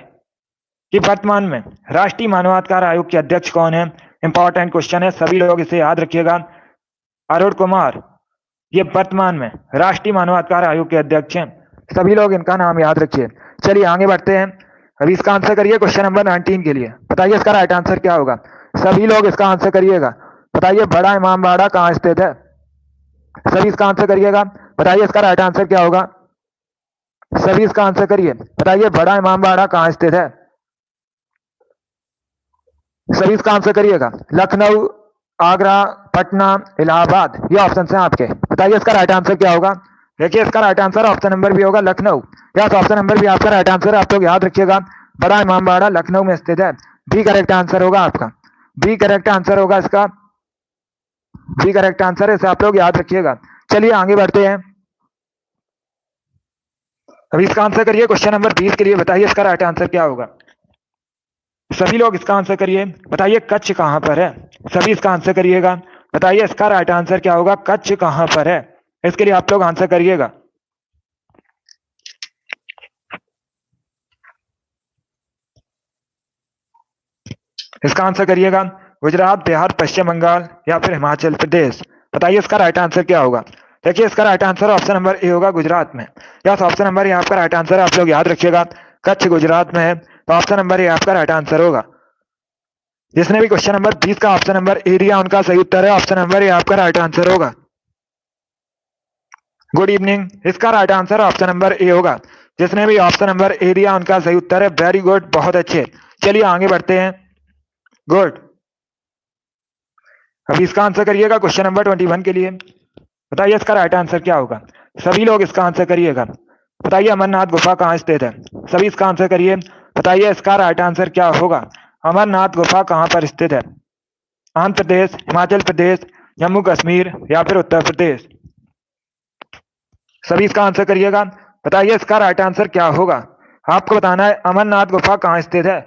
कि वर्तमान में राष्ट्रीय मानवाधिकार आयोग के अध्यक्ष कौन है, इंपॉर्टेंट क्वेश्चन है, सभी लोग इसे याद रखिएगा। अरुण कुमार ये वर्तमान में राष्ट्रीय मानवाधिकार आयोग के अध्यक्ष हैं। सभी लोग इनका नाम याद रखिए। चलिए आगे बढ़ते हैं। अभी इसका आंसर करिए क्वेश्चन नंबर 19 के लिए। बताइए इसका राइट आंसर क्या होगा। सभी लोग इसका आंसर करिएगा। बताइए बड़ा इमामबाड़ा कहाँ स्थित है। सभी इसका आंसर करिएगा। बताइए इसका राइट आंसर क्या होगा। सभी इसका आंसर करिए। बताइए बड़ा इमामबाड़ा कहाँ स्थित है। सभी इसका आंसर करिएगा। लखनऊ, आगरा, पटना, इलाहाबाद, ये ऑप्शन हैं आपके। बताइए इसका राइट आंसर क्या होगा। देखिए इसका राइट आंसर ऑप्शन नंबर भी होगा लखनऊ। यस, ऑप्शन नंबर भी आपका राइट आंसर है। आप लोग याद रखिएगा बड़ा इमामबाड़ा लखनऊ में स्थित है। बी करेक्ट आंसर होगा आपका। बी करेक्ट आंसर होगा इसका। बी करेक्ट आंसर है, इसे आप लोग याद रखिएगा। चलिए आगे बढ़ते हैं। अभी इसका आंसर करिए क्वेश्चन नंबर 20 के लिए। बताइए इसका राइट आंसर क्या होगा। सभी लोग इसका आंसर करिए। बताइए कच्छ कहां पर है। सभी इसका आंसर करिएगा। बताइए इसका राइट आंसर क्या होगा। कच्छ कहां पर है, इसके लिए आप लोग आंसर करिएगा। इसका आंसर करिएगा। गुजरात, बिहार, पश्चिम बंगाल या फिर हिमाचल प्रदेश। बताइए इसका राइट आंसर क्या होगा। देखिए इसका right answer option number A होगा गुजरात में। यस, ऑप्शन नंबर ए आपका राइट आंसर है। आप लोग याद रखिएगा कच्छ गुजरात में है, तो ऑप्शन नंबर ए आपका राइट आंसर होगा। जिसने भी क्वेश्चन नंबर 20 का ऑप्शन नंबर ए दिया उनका सही उत्तर है। ऑप्शन नंबर ए आपका राइट आंसर होगा। Good evening. इसका right answer option number A होगा। जिसने भी ऑप्शन नंबर ए दिया उनका सही उत्तर है। वेरी गुड, बहुत अच्छे। चलिए आगे बढ़ते हैं। गुड। अभी इसका आंसर करिएगा क्वेश्चन नंबर 21 के लिए। बताइए इसका राइट आंसर क्या होगा। सभी लोग इसका आंसर करिएगा। बताइए अमरनाथ गुफा कहाँ स्थित है। सभी इसका आंसर करिए। बताइए इसका राइट आंसर क्या होगा। अमरनाथ गुफा कहाँ पर स्थित है। आंध्र प्रदेश, हिमाचल प्रदेश, जम्मू कश्मीर या फिर उत्तर प्रदेश। सभी इसका आंसर करिएगा। बताइए इसका राइट आंसर क्या होगा। आपको बताना है अमरनाथ गुफा कहाँ स्थित है।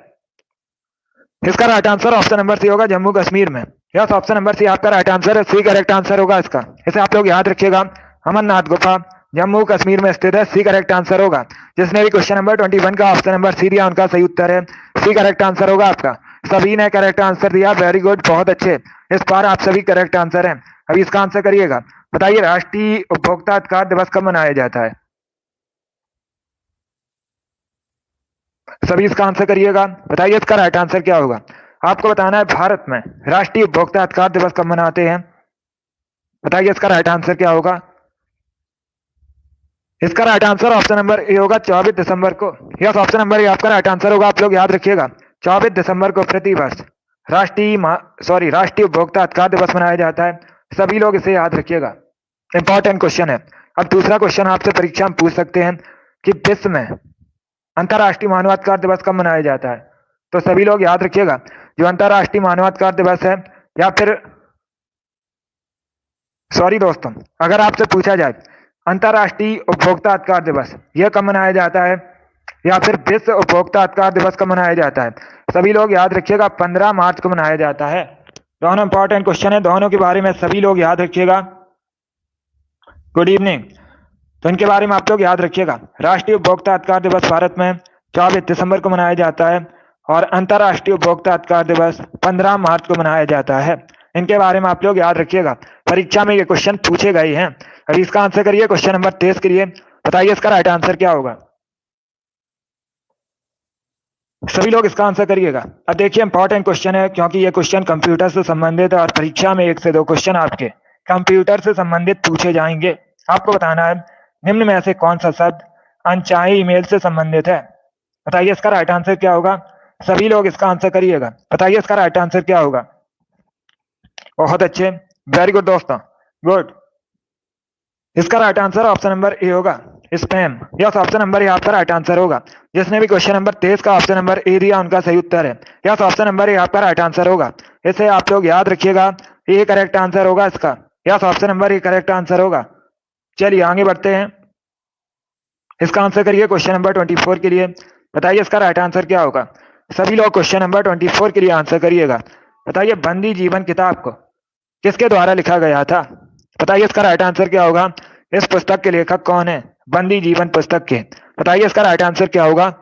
इसका right answer option number C होगा जम्मू कश्मीर में। यस, ऑप्शन नंबर सी आपका राइट आंसर है। सी करेक्ट आंसर होगा इसका। इसे आप लोग याद रखिएगा। अमरनाथ गुफा जम्मू कश्मीर में स्थित है। सी करेक्ट आंसर होगा। जिसने भी क्वेश्चन नंबर 21 का ऑप्शन नंबर सी दिया उनका सही उत्तर है। सी करेक्ट आंसर होगा आपका। सभी ने करेक्ट आंसर दिया। वेरी गुड, बहुत अच्छे। इस बार आप सभी करेक्ट आंसर हैं। अभी इसका आंसर करिएगा। बताइए राष्ट्रीय उपभोक्ता अधिकार दिवस कब मनाया जाता है। सभी इसका आंसर करिएगा। बताइए इसका राइट आंसर क्या होगा। आपको बताना है भारत में राष्ट्रीय उपभोक्ता अधिकार दिवस कब मनाते हैं। बताइए इसका राइट आंसर क्या होगा। इसका right answer option number A होगा 24 दिसंबर को। यस, ऑप्शन नंबर ए आपका राइट आंसर होगा। आप लोग याद रखिएगा 24 दिसंबर को प्रतिवर्ष राष्ट्रीय उपभोक्ता अधिकार दिवस मनाया जाता है? सभी लोग इसे याद रखिएगा, इंपॉर्टेंट क्वेश्चन है। अब दूसरा क्वेश्चन आपसे परीक्षा में पूछ सकते हैं कि विश्व में अंतर्राष्ट्रीय मानवाधिकार दिवस कब मनाया जाता है? तो सभी लोग याद रखिएगा, जो अंतर्राष्ट्रीय मानवाधिकार दिवस है, या फिर दोस्तों, अगर आपसे पूछा जाए अंतर्राष्ट्रीय उपभोक्ता अधिकार दिवस यह कब मनाया जाता है, या फिर विश्व उपभोक्ता अधिकार दिवस कब मनाया जाता है? सभी लोग याद रखिएगा, 15 मार्च को मनाया जाता है। दोनों इंपॉर्टेंट क्वेश्चन है, दोनों के बारे में सभी लोग याद रखिएगा। Good evening. तो इनके बारे में आप लोग याद रखिएगा, राष्ट्रीय उपभोक्ता अधिकार दिवस भारत में 24 दिसंबर को मनाया जाता है और अंतर्राष्ट्रीय उपभोक्ता अधिकार दिवस 15 मार्च को मनाया जाता है। इनके बारे में आप लोग याद रखिएगा, परीक्षा में ये क्वेश्चन पूछे गए हैं। अभी इसका आंसर करिए क्वेश्चन नंबर 23 के लिए। बताइए इसका राइट आंसर क्या होगा? सभी लोग इसका आंसर करिएगा। अब देखिए इंपॉर्टेंट क्वेश्चन है, क्योंकि ये क्वेश्चन कंप्यूटर से संबंधित है और परीक्षा में 1 से 2 क्वेश्चन आपके कंप्यूटर से संबंधित पूछे जाएंगे। आपको बताना है निम्न में से कौन सा शब्द अनचाही ईमेल से संबंधित है? बताइए इसका राइट आंसर क्या होगा? सभी लोग इसका आंसर करिएगा। बताइए इसका राइट आंसर क्या होगा? बहुत अच्छे, वेरी गुड दोस्तों, गुड। इसका right answer option number A होगा, spam. Yes, option number A आपका राइट आंसर होगा। जिसने भी क्वेश्चन नंबर 23 का ऑप्शन नंबर ए दिया उनका सही उत्तर है। यस, ऑप्शन नंबर ए आपका राइट आंसर होगा। इसे आप लोग याद रखिएगा, ए करेक्ट आंसर होगा इसका। Yes, option number A correct answer होगा। चलिए आगे बढ़ते हैं। इसका आंसर करिए क्वेश्चन नंबर 24 के लिए। बताइए इसका राइट आंसर क्या होगा? सभी लोग क्वेश्चन नंबर 24 के लिए आंसर करिएगा। बताइए बंदी जीवन किताब को किसके द्वारा लिखा गया था? बताइए इसका राइट आंसर क्या होगा? इस पुस्तक के लेखक कौन है? बंदी जीवन पुस्तक के। बताइए इसका राइट आंसर क्या होगा?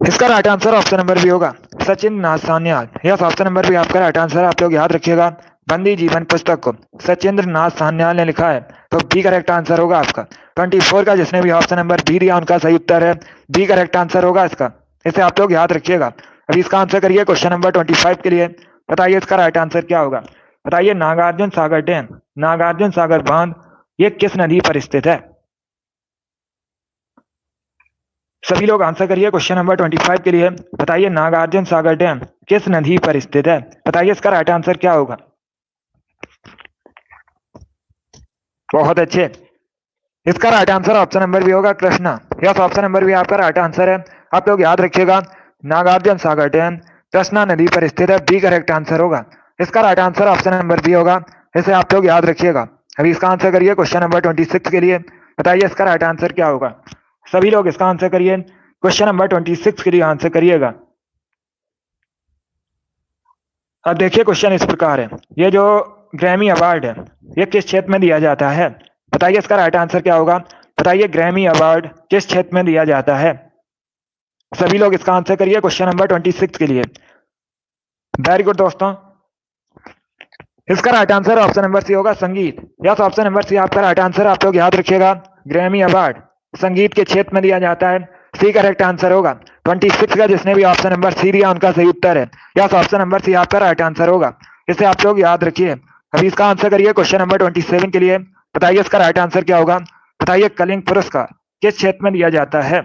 इसका right answer option number B होगा, Sachindra Nath Sanyal. Yes, option number B आपका राइट आंसर। आप लोग याद रखिएगा, बंदी जीवन पुस्तक को सचिंद्र नाथ सान्याल ने लिखा है, तो बी करेक्ट आंसर होगा आपका। 24 का जिसने भी ऑप्शन नंबर बी दिया उनका सही उत्तर है, बी करेक्ट आंसर होगा इसका। इसे आप लोग याद रखिएगा। अभी इसका आंसर करिए क्वेश्चन नंबर 25 के लिए। बताइए इसका राइट आंसर क्या होगा? बताइए नागार्जुन सागर डैम, नागार्जुन सागर बांध, ये किस नदी पर स्थित है? सभी लोग आंसर करिए क्वेश्चन नंबर 25 के लिए। बताइए नागार्जुन सागर डैम किस नदी पर स्थित है? बताइए इसका राइट आंसर क्या होगा? बहुत अच्छे, इसका right answer option number B होगा, Krishna. Yes, option number B आपका राइट आंसर है। आप लोग याद रखिएगा, नागार्जुन सागर डैम कृष्णा नदी पर स्थित है, बी करेक्ट आंसर होगा। इसका right answer option number B होगा, इसे आप लोग याद रखिएगा। अभी इसका आंसर करिए क्वेश्चन नंबर 26 के लिए। बताइए इसका राइट आंसर क्या होगा? सभी लोग इसका आंसर करिए, क्वेश्चन नंबर 26 के लिए आंसर करिएगा। अब देखिए क्वेश्चन इस प्रकार है, ये जो ग्रैमी अवार्ड है ये किस क्षेत्र में दिया जाता है? बताइए इसका राइट आंसर क्या होगा? बताइए ग्रैमी अवार्ड किस क्षेत्र में दिया जाता है? सभी लोग इसका आंसर करिए क्वेश्चन नंबर 26 के लिए। वेरी गुड दोस्तों, इसका right answer option number C होगा, संगीत। यस, ऑप्शन नंबर सी आपका राइट आंसर। आप लोग याद रखिएगा, ग्रैमी अवार्ड संगीत के क्षेत्र में दिया जाता है, सी करेक्ट आंसर होगा। 26 का जिसने भी ऑप्शन नंबर सी दिया उनका सही उत्तर है। यस, ऑप्शन नंबर सी आपका राइट आंसर होगा। इसे आप लोग याद रखिए। अभी इसका आंसर करिए क्वेश्चन नंबर 27 के लिए। बताइए इसका राइट आंसर क्या होगा? बताइए कलिंग पुरस्कार किस क्षेत्र में दिया जाता है?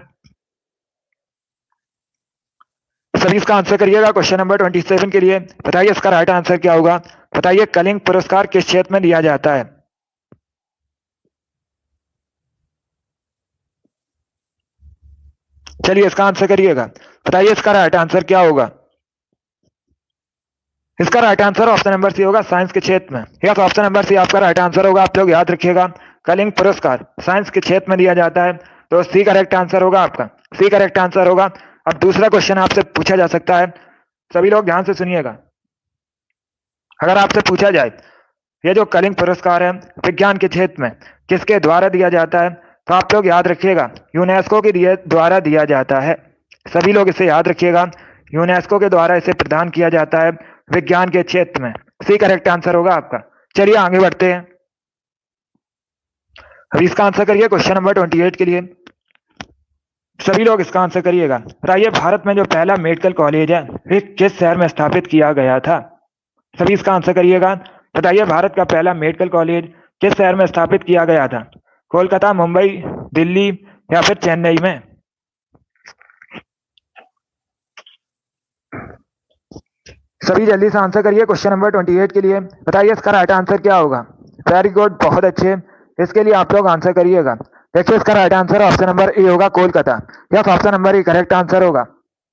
सभी इसका आंसर करिएगा क्वेश्चन नंबर 27 के लिए। बताइए इसका राइट आंसर क्या होगा? बताइए कलिंग पुरस्कार किस क्षेत्र में दिया जाता है? चलिए इसका आंसर करिएगा। बताइए इसका राइट आंसर क्या होगा? इसका right answer option number C होगा, साइंस के क्षेत्र में। यस, ऑप्शन नंबर सी आपका राइट आंसर होगा। आप लोग याद रखिएगा, कलिंग पुरस्कार साइंस के क्षेत्र में दिया जाता है, तो सी करेक्ट आंसर होगा आपका, सी करेक्ट आंसर होगा। अब दूसरा क्वेश्चन आपसे पूछा जा सकता है, सभी लोग ध्यान से सुनिएगा। अगर आपसे पूछा जाए ये जो कलिंग पुरस्कार है विज्ञान के क्षेत्र में किसके द्वारा दिया जाता है, तो आप लोग याद रखिएगा यूनेस्को के द्वारा दिया जाता है। सभी लोग इसे याद रखिएगा, यूनेस्को के द्वारा इसे प्रदान किया जाता है विज्ञान के क्षेत्र में, सी करेक्ट आंसर होगा आपका। चलिए आगे बढ़ते हैं। अभी इसका आंसर करिए क्वेश्चन नंबर 28 के लिए। सभी लोग इसका आंसर करिएगा। बताइए भारत में जो पहला मेडिकल कॉलेज है वे किस शहर में स्थापित किया गया था? सभी इसका आंसर करिएगा। बताइए भारत का पहला मेडिकल कॉलेज किस शहर में स्थापित किया गया था? कोलकाता, मुंबई, दिल्ली या फिर चेन्नई में? सभी जल्दी से आंसर करिए क्वेश्चन नंबर 28 के लिए। बताइए इसका राइट आंसर क्या होगा। वेरी गुड, बहुत अच्छे। इसके लिए आप लोग आंसर करिएगा। देखिए इसका right answer option number A होगा, Kolkata. Yes, option number A correct answer होगा।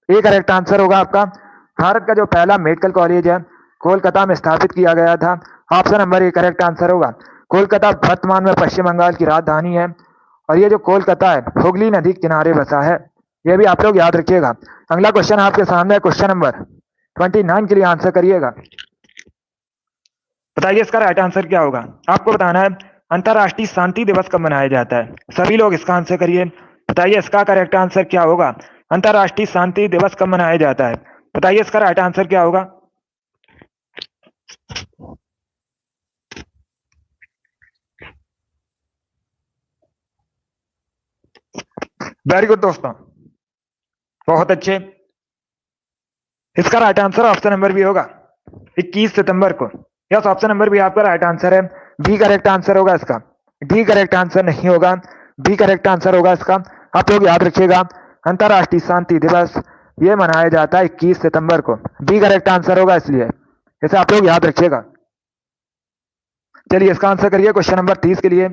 ए करेक्ट आंसर होगा आपका। भारत का जो पहला मेडिकल कॉलेज है कोलकाता में स्थापित किया गया था। Option number A correct answer होगा। कोलकाता वर्तमान में पश्चिम बंगाल की राजधानी है और ये जो कोलकाता है हुगली नदी के किनारे बसा है। ये भी आप लोग याद रखिएगा। अगला क्वेश्चन आपके सामने है, क्वेश्चन नंबर 29 के लिए आंसर करिएगा। बताइए इसका राइट आंसर क्या होगा। आपको बताना है अंतरराष्ट्रीय शांति दिवस कब मनाया जाता है। सभी लोग इसका आंसर करिए। बताइए इसका करेक्ट आंसर क्या होगा। अंतरराष्ट्रीय शांति दिवस कब मनाया जाता है। बताइए इसका राइट आंसर क्या होगा। वेरी गुड दोस्तों, बहुत अच्छे। इसका right answer option number B होगा, 21 सितंबर को। यस, ऑप्शन नंबर बी आपका राइट आंसर है। बी करेक्ट आंसर होगा इसका। डी करेक्ट आंसर नहीं होगा, बी करेक्ट आंसर होगा इसका। आप लोग याद रखिएगा अंतरराष्ट्रीय शांति दिवस ये मनाया जाता है 21 सितंबर को। बी करेक्ट आंसर होगा, इसलिए इसे आप लोग याद रखिएगा। चलिए इसका आंसर करिए क्वेश्चन नंबर 30 के लिए।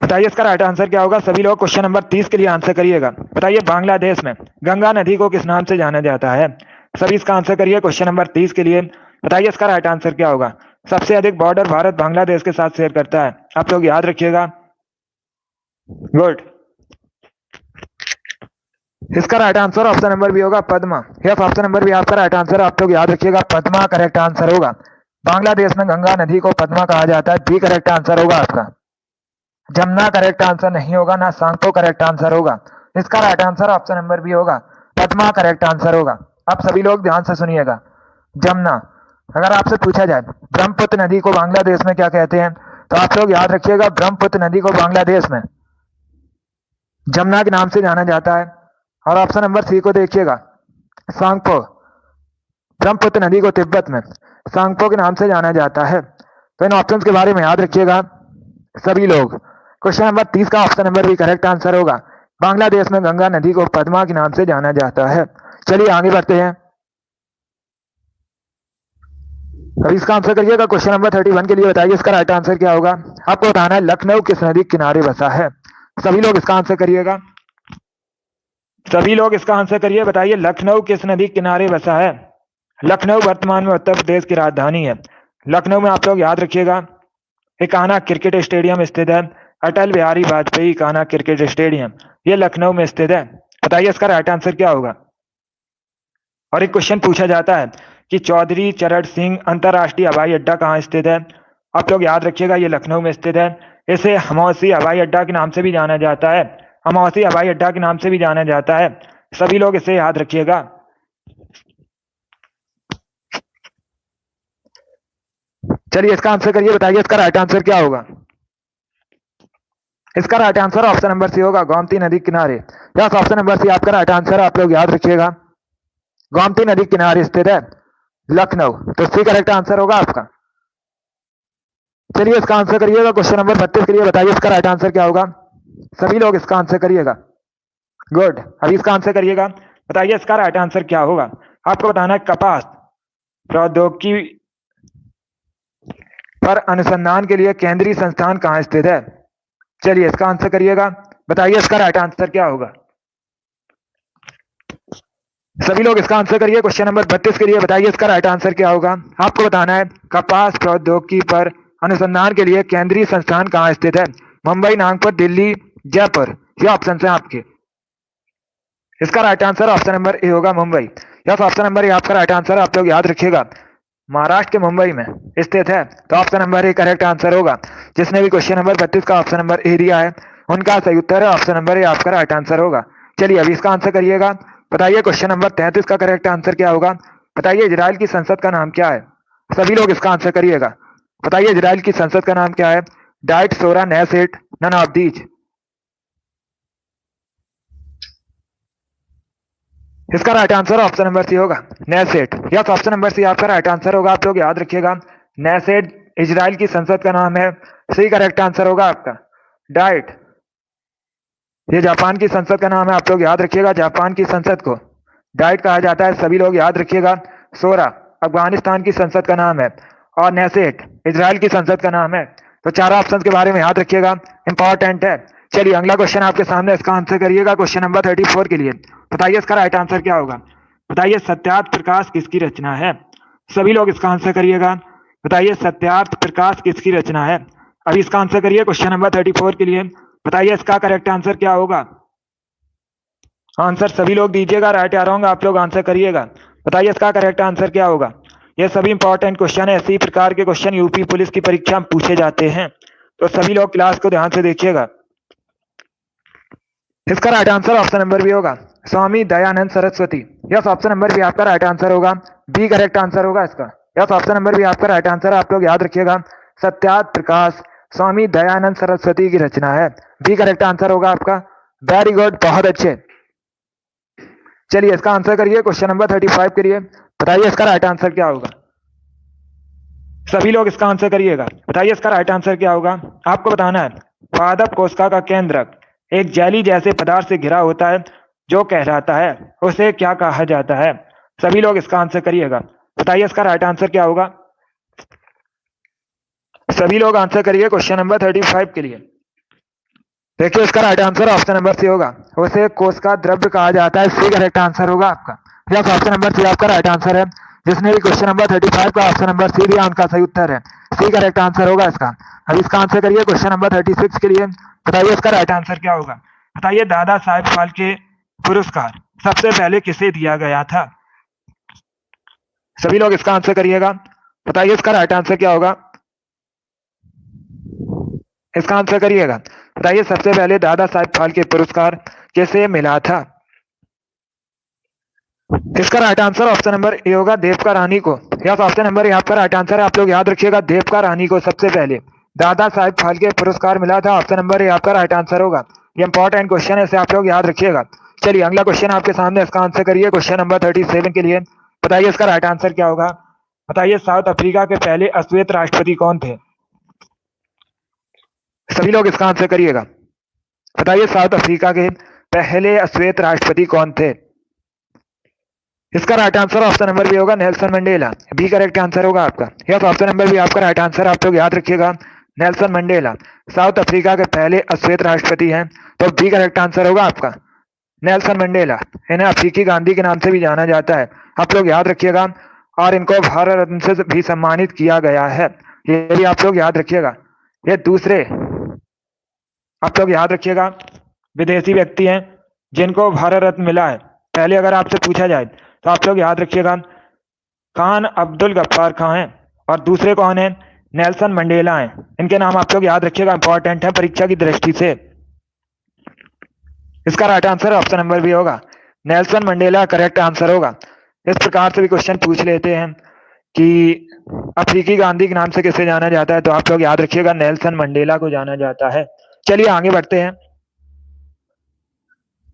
बताइए इसका राइट आंसर क्या होगा। सभी लोग क्वेश्चन नंबर 30 के लिए आंसर करिएगा। बताइए बांग्लादेश में गंगा नदी को किस नाम से जाना जाता है। सभी इसका आंसर करिए क्वेश्चन नंबर 30 के लिए। बताइए इसका राइट आंसर क्या होगा। सबसे अधिक बॉर्डर भारत बांग्लादेश के साथ शेयर करता है। आप लोग याद रखिएगा। गुड। इसका right answer option number B होगा, Padma. Yes, option number B आपका राइट आंसर। आप लोग याद रखिएगा पद्मा करेक्ट आंसर होगा। बांग्लादेश में गंगा नदी को पद्मा कहा जाता है। बी करेक्ट आंसर होगा आपका। जमुना करेक्ट आंसर नहीं होगा, ना सांको करेक्ट आंसर होगा। इसका right answer option number B होगा, पद्मा करेक्ट आंसर होगा। आप सभी लोग ध्यान से सुनिएगा। जमुना, अगर आपसे पूछा जाए ब्रह्मपुत्र नदी को बांग्लादेश में क्या कहते हैं तो आप लोग याद रखिएगा ब्रह्मपुत्र नदी को बांग्लादेश में जमुना के नाम से जाना जाता है। और ऑप्शन नंबर सी को देखिएगा, सांगपो। ब्रह्मपुत्र नदी को तिब्बत में सांगपो के नाम से जाना जाता है। तो इन ऑप्शंस के बारे में याद रखिएगा सभी लोग। क्वेश्चन नंबर 30 का ऑप्शन नंबर भी करेक्ट आंसर होगा। बांग्लादेश में गंगा नदी को पद्मा के नाम से जाना जाता है। चलिए आगे बढ़ते हैं। अब इसका आंसर करिएगा क्वेश्चन नंबर 31 के लिए। बताइए इसका राइट आंसर क्या होगा। आपको बताना है लखनऊ किस नदी के किनारे बसा है। सभी लोग इसका आंसर करिएगा। सभी लोग इसका आंसर करिए। बताइए लखनऊ किस नदी के किनारे बसा है। लखनऊ वर्तमान में उत्तर प्रदेश की राजधानी है। लखनऊ में आप लोग याद रखिएगा इकाना क्रिकेट स्टेडियम स्थित है। अटल बिहारी वाजपेयी इकाना क्रिकेट स्टेडियम ये लखनऊ में स्थित है। बताइए इसका राइट आंसर क्या होगा। और एक क्वेश्चन पूछा जाता है कि चौधरी चरण सिंह अंतरराष्ट्रीय हवाई अड्डा कहाँ स्थित है। आप लोग याद रखिएगा ये लखनऊ में स्थित है। इसे हमौसी हवाई अड्डा के नाम से भी जाना जाता है। हमौसी हवाई अड्डा के नाम से भी जाना जाता है। सभी लोग इसे याद रखिएगा। चलिए इसका आंसर करिए। बताइए इसका राइट आंसर क्या होगा। इसका right answer option number C होगा, गोमती नदी किनारे। यस, ऑप्शन नंबर सी आपका राइट आंसर है। आप लोग याद रखिएगा गोमती नदी किनारे स्थित है लखनऊ। तो सी करेक्ट आंसर होगा आपका। चलिए इसका आंसर करिएगा क्वेश्चन नंबर 32 के लिए। बताइए इसका राइट आंसर क्या होगा। सभी लोग इसका आंसर करिएगा। गुड, अभी इसका आंसर करिएगा। बताइए इसका राइट आंसर क्या होगा। आपको बताना है कपास प्रौद्योगिकी पर अनुसंधान के लिए केंद्रीय संस्थान कहाँ स्थित है। चलिए इसका आंसर करिएगा। बताइए इसका राइट आंसर क्या होगा। सभी लोग इसका आंसर करिए क्वेश्चन नंबर 32 के लिए। बताइए इसका राइट आंसर क्या होगा। आपको बताना है कपास प्रौद्योगिकी पर अनुसंधान के लिए केंद्रीय संस्थान कहाँ स्थित है। मुंबई, नागपुर, दिल्ली, जयपुर ये ऑप्शन है आपके। इसका right answer option number A होगा, Mumbai. Yes, option number A आपका राइट आंसर है। आप लोग याद रखिएगा महाराष्ट्र के मुंबई में स्थित है। तो option number A correct answer होगा। जिसने भी क्वेश्चन नंबर 32 का ऑप्शन नंबर ए दिया है उनका सही उत्तर है ऑप्शन नंबर ए आपका राइट आंसर होगा। चलिए अभी इसका आंसर करिएगा। बताइए क्वेश्चन नंबर 33 का करेक्ट आंसर क्या होगा। बताइए इजराइल की संसद का नाम क्या है। सभी लोग इसका आंसर करिएगा। बताइए इजराइल की संसद का नाम क्या है। डाइट, सोरा, नेसेट, नन ऑफ दीज। इसका right answer option number C होगा, Knesset. Yes, option number C आपका राइट आंसर होगा। आप लोग याद रखिएगा नेसेट इजराइल की संसद का नाम है। सी करेक्ट आंसर होगा आपका। डाइट, ये जापान की संसद का नाम है, आप लोग याद रखिएगा, जापान की संसद को डाइट कहा जाता है, सभी लोग याद रखिएगा। सोरा अफगानिस्तान की संसद का नाम है और नेसेट इजराइल की संसद का नाम है। तो चारों ऑप्शन के बारे में याद रखिएगा, इंपॉर्टेंट है। चलिए अगला क्वेश्चन आपके सामने, इसका आंसर करिएगा क्वेश्चन नंबर 34 के लिए। बताइए इसका राइट आंसर क्या होगा। बताइए सत्यार्थ प्रकाश किसकी रचना है। सभी लोग इसका आंसर करिएगा। बताइए सत्यार्थ प्रकाश किसकी रचना है। अभी इसका आंसर करिए क्वेश्चन नंबर 34 के लिए। बताइए इसका करेक्ट आंसर क्या होगा। आंसर सभी लोग दीजिएगा, राइट या रॉन्ग आप लोग आंसर करिएगा। बताइए इसका करेक्ट आंसर क्या होगा। ये सभी इंपॉर्टेंट क्वेश्चन है, इसी प्रकार के क्वेश्चन यूपी पुलिस की परीक्षा में पूछे जाते हैं, तो सभी लोग क्लास को ध्यान से देखिएगा। इसका right answer option number B होगा, Swami Dayanand Saraswati. Yes, option number B आपका राइट आंसर होगा, बी करेक्ट आंसर होगा इसका। यस, ऑप्शन नंबर बी आपका राइट आंसर है, आप लोग याद रखिएगा। सत्यार्थ प्रकाश स्वामी दयानंद सरस्वती की रचना है, बी करेक्ट आंसर होगा आपका। वेरी गुड, बहुत अच्छे। चलिए इसका आंसर करिए क्वेश्चन नंबर 35 के लिए। बताइए इसका राइट आंसर क्या होगा। सभी लोग इसका आंसर करिएगा। बताइए इसका राइट आंसर क्या होगा। आपको बताना है पादप कोशिका का केंद्रक एक जेली जैसे पदार्थ से घिरा होता है जो कहलाता है, उसे क्या कहा जाता है। सभी लोग इसका आंसर करिएगा। बताइए इसका राइट आंसर क्या होगा। सभी लोग आंसर करिए क्वेश्चन नंबर 35 के लिए। देखिए इसका right answer option number C होगा, उसे कोशिका द्रव्य कहा जाता है, सी करेक्ट आंसर होगा आपका। यस, ऑप्शन नंबर सी आपका राइट आंसर है। जिसने भी क्वेश्चन नंबर 35 का ऑप्शन नंबर सी दिया उनका सही उत्तर है, सी करेक्ट आंसर होगा इसका। अब इसका आंसर करिए क्वेश्चन नंबर 36 के लिए। बताइए इसका राइट आंसर क्या होगा। बताइए दादा साहेब फाल्के पुरस्कार सबसे पहले किसे दिया गया था। सभी लोग इसका आंसर करिएगा। बताइए इसका राइट आंसर क्या होगा। इसका आंसर करिएगा। बताइए सबसे पहले दादा साहेब फाल्के पुरस्कार किसे मिला था। इसका right answer option number A होगा, देवका रानी को। यस, ऑप्शन नंबर ए आपका राइट आंसर है, आप लोग याद रखिएगा, देवका रानी को सबसे पहले दादा साहेब फाल्के पुरस्कार मिला था। ऑप्शन नंबर ए आपका राइट आंसर होगा। ये इंपॉर्टेंट क्वेश्चन है, इसे आप लोग याद रखिएगा। चलिए अगला क्वेश्चन आपके सामने, इसका आंसर करिए क्वेश्चन नंबर 37 के लिए। बताइए इसका राइट आंसर क्या होगा। बताइए साउथ अफ्रीका के पहले अश्वेत राष्ट्रपति कौन थे। सभी लोग इसका आंसर करिएगा। बताइए साउथ अफ्रीका के पहले अश्वेत राष्ट्रपति कौन थे। इसका right answer option number B होगा, Nelson Mandela, B correct answer होगा आपका। यस, ऑप्शन नंबर बी आपका राइट आंसर, आप लोग याद रखिएगा, नेल्सन मंडेला साउथ अफ्रीका के पहले अश्वेत राष्ट्रपति हैं, तो बी करेक्ट आंसर होगा आपका, नेल्सन मंडेला। इन्हें अफ्रीकी गांधी के नाम से भी जाना जाता है, आप लोग याद रखिएगा। और इनको भारत रत्न से भी सम्मानित किया गया है, ये भी आप लोग याद रखिएगा। ये दूसरे आप लोग याद रखिएगा विदेशी व्यक्ति हैं जिनको भारत रत्न मिला है। पहले अगर आपसे पूछा जाए तो आप लोग याद रखिएगा, खान अब्दुल गफ्फार खां हैं और दूसरे कौन है, नेल्सन मंडेला हैं। इनके नाम आप लोग याद रखिएगा, इंपॉर्टेंट है परीक्षा की दृष्टि से। इसका right answer option number B होगा, नेल्सन मंडेला करेक्ट आंसर होगा। इस प्रकार से भी क्वेश्चन पूछ लेते हैं कि अफ्रीकी गांधी के नाम से किसे जाना जाता है, तो आप लोग याद रखिएगा नेल्सन मंडेला को जाना जाता है। चलिए आगे बढ़ते हैं।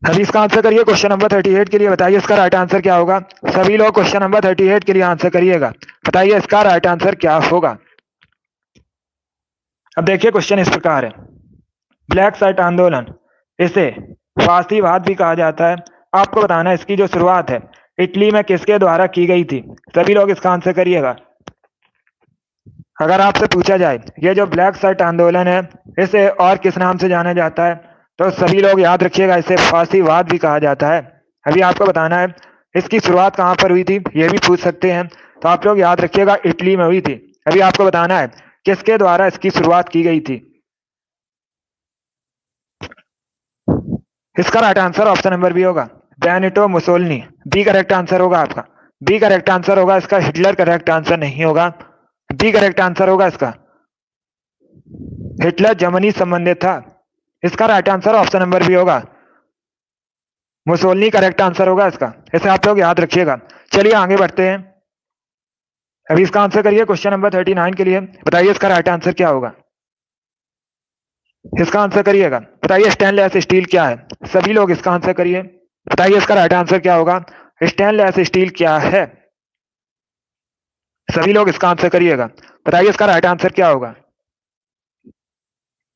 अभी इसका आंसर करिए क्वेश्चन नंबर 38 के लिए। बताइए इसका राइट आंसर क्या होगा। सभी लोग क्वेश्चन नंबर 38 के लिए आंसर करिएगा। बताइए इसका राइट आंसर क्या होगा। अब देखिए क्वेश्चन इस प्रकार है, ब्लैक शर्ट आंदोलन, इसे फासीवाद भी कहा जाता है। आपको बताना है इसकी जो शुरुआत है इटली में किसके द्वारा की गई थी। सभी लोग इसका आंसर करिएगा। अगर आपसे पूछा जाए ये जो ब्लैक शर्ट आंदोलन है इसे और किस नाम से जाना जाता है, तो सभी लोग याद रखिएगा, इसे फासीवाद भी कहा जाता है। अभी आपको बताना है इसकी शुरुआत कहाँ पर हुई थी, ये भी पूछ सकते हैं, तो आप लोग याद रखिएगा इटली में हुई थी। अभी आपको बताना है किसके द्वारा इसकी शुरुआत की गई थी। इसका right answer option number B होगा, Benito Mussolini, B correct answer होगा आपका, बी करेक्ट आंसर होगा इसका। हिटलर करेक्ट आंसर नहीं होगा, बी करेक्ट आंसर होगा इसका। हिटलर जर्मनी संबंधित था। इसका right answer option number B होगा, मुसोलिनी करेक्ट आंसर होगा इसका। इसे आप लोग याद रखिएगा। चलिए आगे बढ़ते हैं। अभी इसका आंसर करिए क्वेश्चन नंबर 39 के लिए। बताइए इसका राइट आंसर क्या होगा। इसका आंसर करिएगा। बताइए स्टेनलेस स्टील क्या है। सभी लोग इसका आंसर करिए। बताइए इसका राइट आंसर क्या होगा। स्टेनलेस स्टील क्या है। सभी लोग इसका आंसर करिएगा। बताइए इसका राइट आंसर क्या होगा।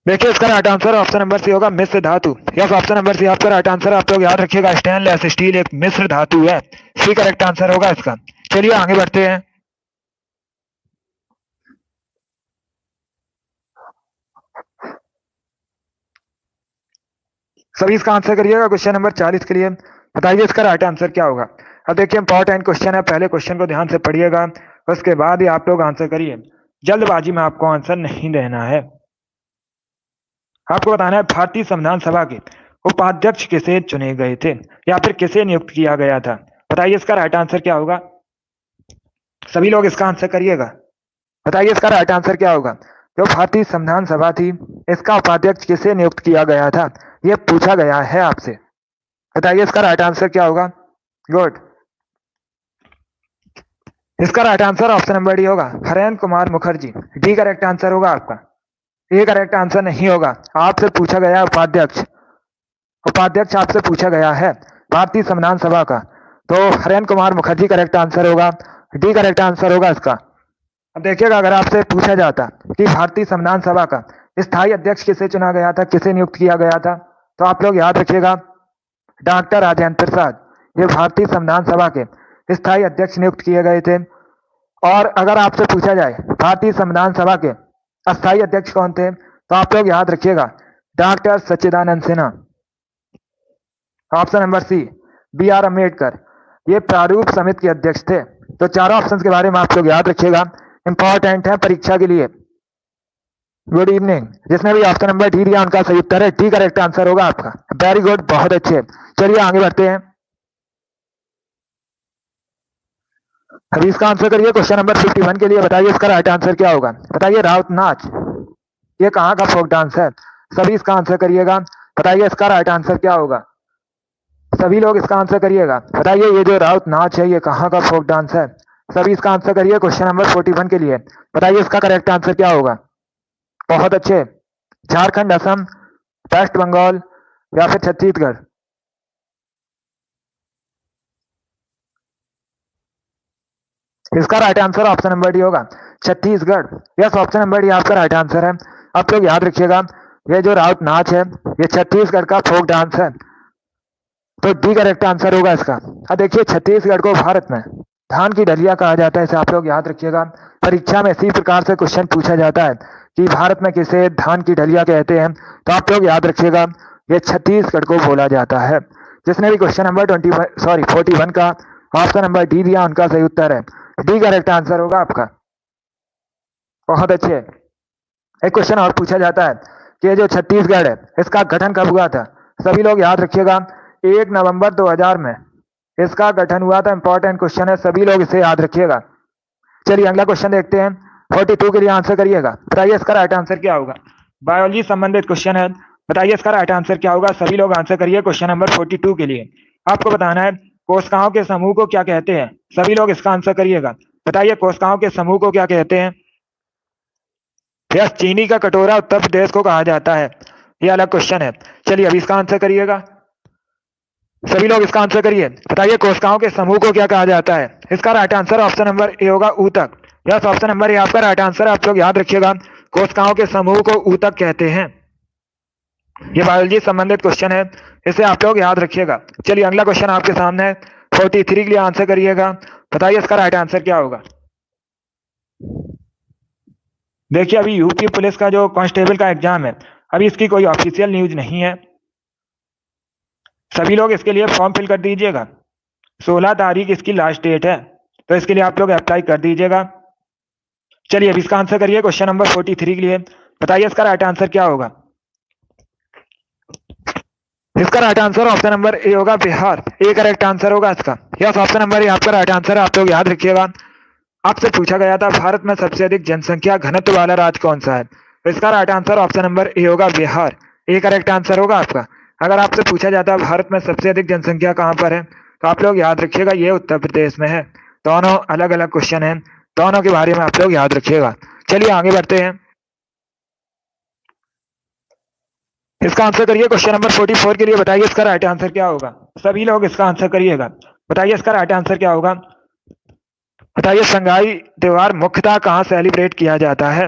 देखिए इसका right answer option number C होगा मिश्र धातु। यस, ऑप्शन नंबर सी आपका राइट आंसर। आप लोग याद रखिएगा, स्टेनलेस स्टील एक मिश्र धातु है। सी करेक्ट आंसर होगा इसका। चलिए आगे बढ़ते हैं। सभी इसका आंसर करिएगा क्वेश्चन नंबर 40 के लिए। बताइए इसका राइट आंसर क्या होगा। अब देखिए इंपॉर्टेंट क्वेश्चन है, पहले क्वेश्चन को ध्यान से पढ़िएगा, उसके बाद ही आप लोग आंसर करिए। जल्दबाजी में आपको आंसर नहीं देना है। आपको बताना है भारतीय संविधान सभा के उपाध्यक्ष किसे चुने गए थे या फिर किसे नियुक्त किया गया था। बताइए इसका राइट आंसर क्या होगा। सभी लोग इसका आंसर करिएगा। बताइए इसका राइट आंसर क्या होगा। जो भारतीय संविधान सभा थी, इसका उपाध्यक्ष किसे नियुक्त किया गया था, यह पूछा गया है आपसे। बताइए इसका राइट आंसर क्या होगा। गुड, इसका right answer option number D होगा, Harendra Kumar Mukherjee. D correct answer होगा आपका। ए करेक्ट आंसर नहीं होगा। आपसे पूछा गया उपाध्यक्ष, उपाध्यक्ष आपसे पूछा गया है भारतीय संविधान सभा का, तो हरेंद्र कुमार मुखर्जी करेक्ट आंसर होगा। डी करेक्ट आंसर होगा इसका। अब देखिएगा, अगर आपसे पूछा जाता कि भारतीय संविधान सभा का स्थायी अध्यक्ष किसे चुना गया था, किसे नियुक्त किया गया था, तो आप लोग याद रखिएगा डॉक्टर राजेंद्र प्रसाद, ये भारतीय संविधान सभा के स्थायी अध्यक्ष नियुक्त किए गए थे। और अगर आपसे पूछा जाए भारतीय संविधान सभा के अस्थायी अध्यक्ष कौन थे, तो आप लोग याद रखिएगा doctor Sachchidanand Sinha. Option number C B R Ambedkar, ये प्रारूप समिति के अध्यक्ष थे। तो चारों ऑप्शन के बारे में आप लोग याद रखिएगा, इंपॉर्टेंट है परीक्षा के लिए। गुड इवनिंग, जिसने भी ऑप्शन नंबर डी दिया उनका सही उत्तर है, डी करेक्ट आंसर होगा आपका। वेरी गुड, बहुत अच्छे। चलिए आगे बढ़ते हैं। अभी इसका आंसर करिए क्वेश्चन नंबर 51 के लिए। बताइए इसका राइट आंसर क्या होगा। बताइए राउत नाच ये कहाँ का फोक डांस है। सभी इसका आंसर करिएगा। बताइए इसका राइट आंसर क्या होगा। सभी लोग इसका आंसर करिएगा। बताइए ये जो राउत नाच है ये कहाँ का फोक डांस है। सभी इसका आंसर करिए क्वेश्चन नंबर 41 के लिए। बताइए इसका करेक्ट आंसर क्या होगा। बहुत अच्छे। झारखंड, असम, वेस्ट बंगाल या फिर छत्तीसगढ़। इसका right answer option number D होगा, Chhattisgarh. Yes, option number D आपका राइट आंसर है। आप लोग याद रखिएगा, ये जो राउत नाच है ये छत्तीसगढ़ का फोक डांस है, तो डी करेक्ट आंसर होगा इसका। अब देखिए छत्तीसगढ़ को भारत में धान की डलिया कहा जाता है, इसे आप लोग याद रखिएगा। परीक्षा में इसी प्रकार से क्वेश्चन पूछा जाता है कि भारत में किसे धान की डलिया कहते हैं, तो आप लोग याद रखिएगा ये छत्तीसगढ़ को बोला जाता है। जिसने भी क्वेश्चन नंबर 41 का ऑप्शन नंबर डी दिया उनका सही उत्तर है, डी करेक्ट आंसर होगा आपका। बहुत अच्छे। एक क्वेश्चन और पूछा जाता है कि ये जो छत्तीसगढ़ है इसका गठन कब हुआ था। सभी लोग याद रखिएगा 1 नवंबर 2000 में इसका गठन हुआ था। इंपॉर्टेंट क्वेश्चन है, सभी लोग इसे याद रखिएगा। चलिए अगला क्वेश्चन देखते हैं। 42 के लिए आंसर करिएगा। बताइए इसका राइट आंसर क्या होगा। बायोलॉजी संबंधित क्वेश्चन है। बताइए इसका राइट आंसर क्या होगा। सभी लोग आंसर करिए क्वेश्चन नंबर 42 के लिए। आपको बताना है कोशिकाओं के समूह को क्या कहते हैं। सभी लोग इसका आंसर करिएगा। बताइए कोशिकाओं के समूह को क्या कहते हैं। यस, चीनी का कटोरा उत्तर प्रदेश को कहा जाता है, ये अलग क्वेश्चन है। चलिए अभी इसका आंसर करिएगा। सभी लोग इसका आंसर करिए। बताइए कोशिकाओं के समूह को क्या कहा जाता है। इसका right answer option number A होगा, ऊतक। यस, ऑप्शन नंबर ए आपका राइट आंसर। आप लोग याद रखिएगा कोशिकाओं के समूह को ऊतक कहते हैं। ये बायोलॉजी संबंधित क्वेश्चन है, इसे आप लोग याद रखिएगा। चलिए अगला क्वेश्चन आपके सामने है। 43 के लिए आंसर करिएगा। बताइए इसका राइट आंसर क्या होगा। देखिए अभी यूपी पुलिस का जो कांस्टेबल का एग्जाम है, अभी इसकी कोई ऑफिशियल न्यूज नहीं है। सभी लोग इसके लिए फॉर्म फिल कर दीजिएगा। 16 तारीख इसकी लास्ट डेट है, तो इसके लिए आप लोग अप्लाई कर दीजिएगा। चलिए अब इसका आंसर करिए क्वेश्चन नंबर 43 के लिए। बताइए इसका राइट आंसर क्या होगा। इसका right answer option number A होगा, बिहार। ए करेक्ट आंसर होगा इसका। यस, ऑप्शन नंबर ए आपका राइट आंसर है। आप लोग याद रखिएगा। आपसे पूछा गया था भारत में सबसे अधिक जनसंख्या घनत्व वाला राज्य कौन सा है, तो इसका right answer option number A होगा, बिहार। ए करेक्ट आंसर होगा आपका। अगर आपसे पूछा जाता है भारत में सबसे अधिक जनसंख्या कहाँ पर है, तो आप लोग याद रखिएगा ये उत्तर प्रदेश में है। दोनों अलग अलग क्वेश्चन है, दोनों के बारे में आप लोग याद रखिएगा। चलिए आगे बढ़ते हैं। इसका आंसर करिए क्वेश्चन नंबर 44 के लिए। बताइए इसका राइट आंसर क्या होगा। सभी लोग इसका आंसर करिएगा। बताइए इसका राइट आंसर क्या होगा। बताइए संगाई त्योहार मुख्यतः कहाँ सेलिब्रेट किया जाता है?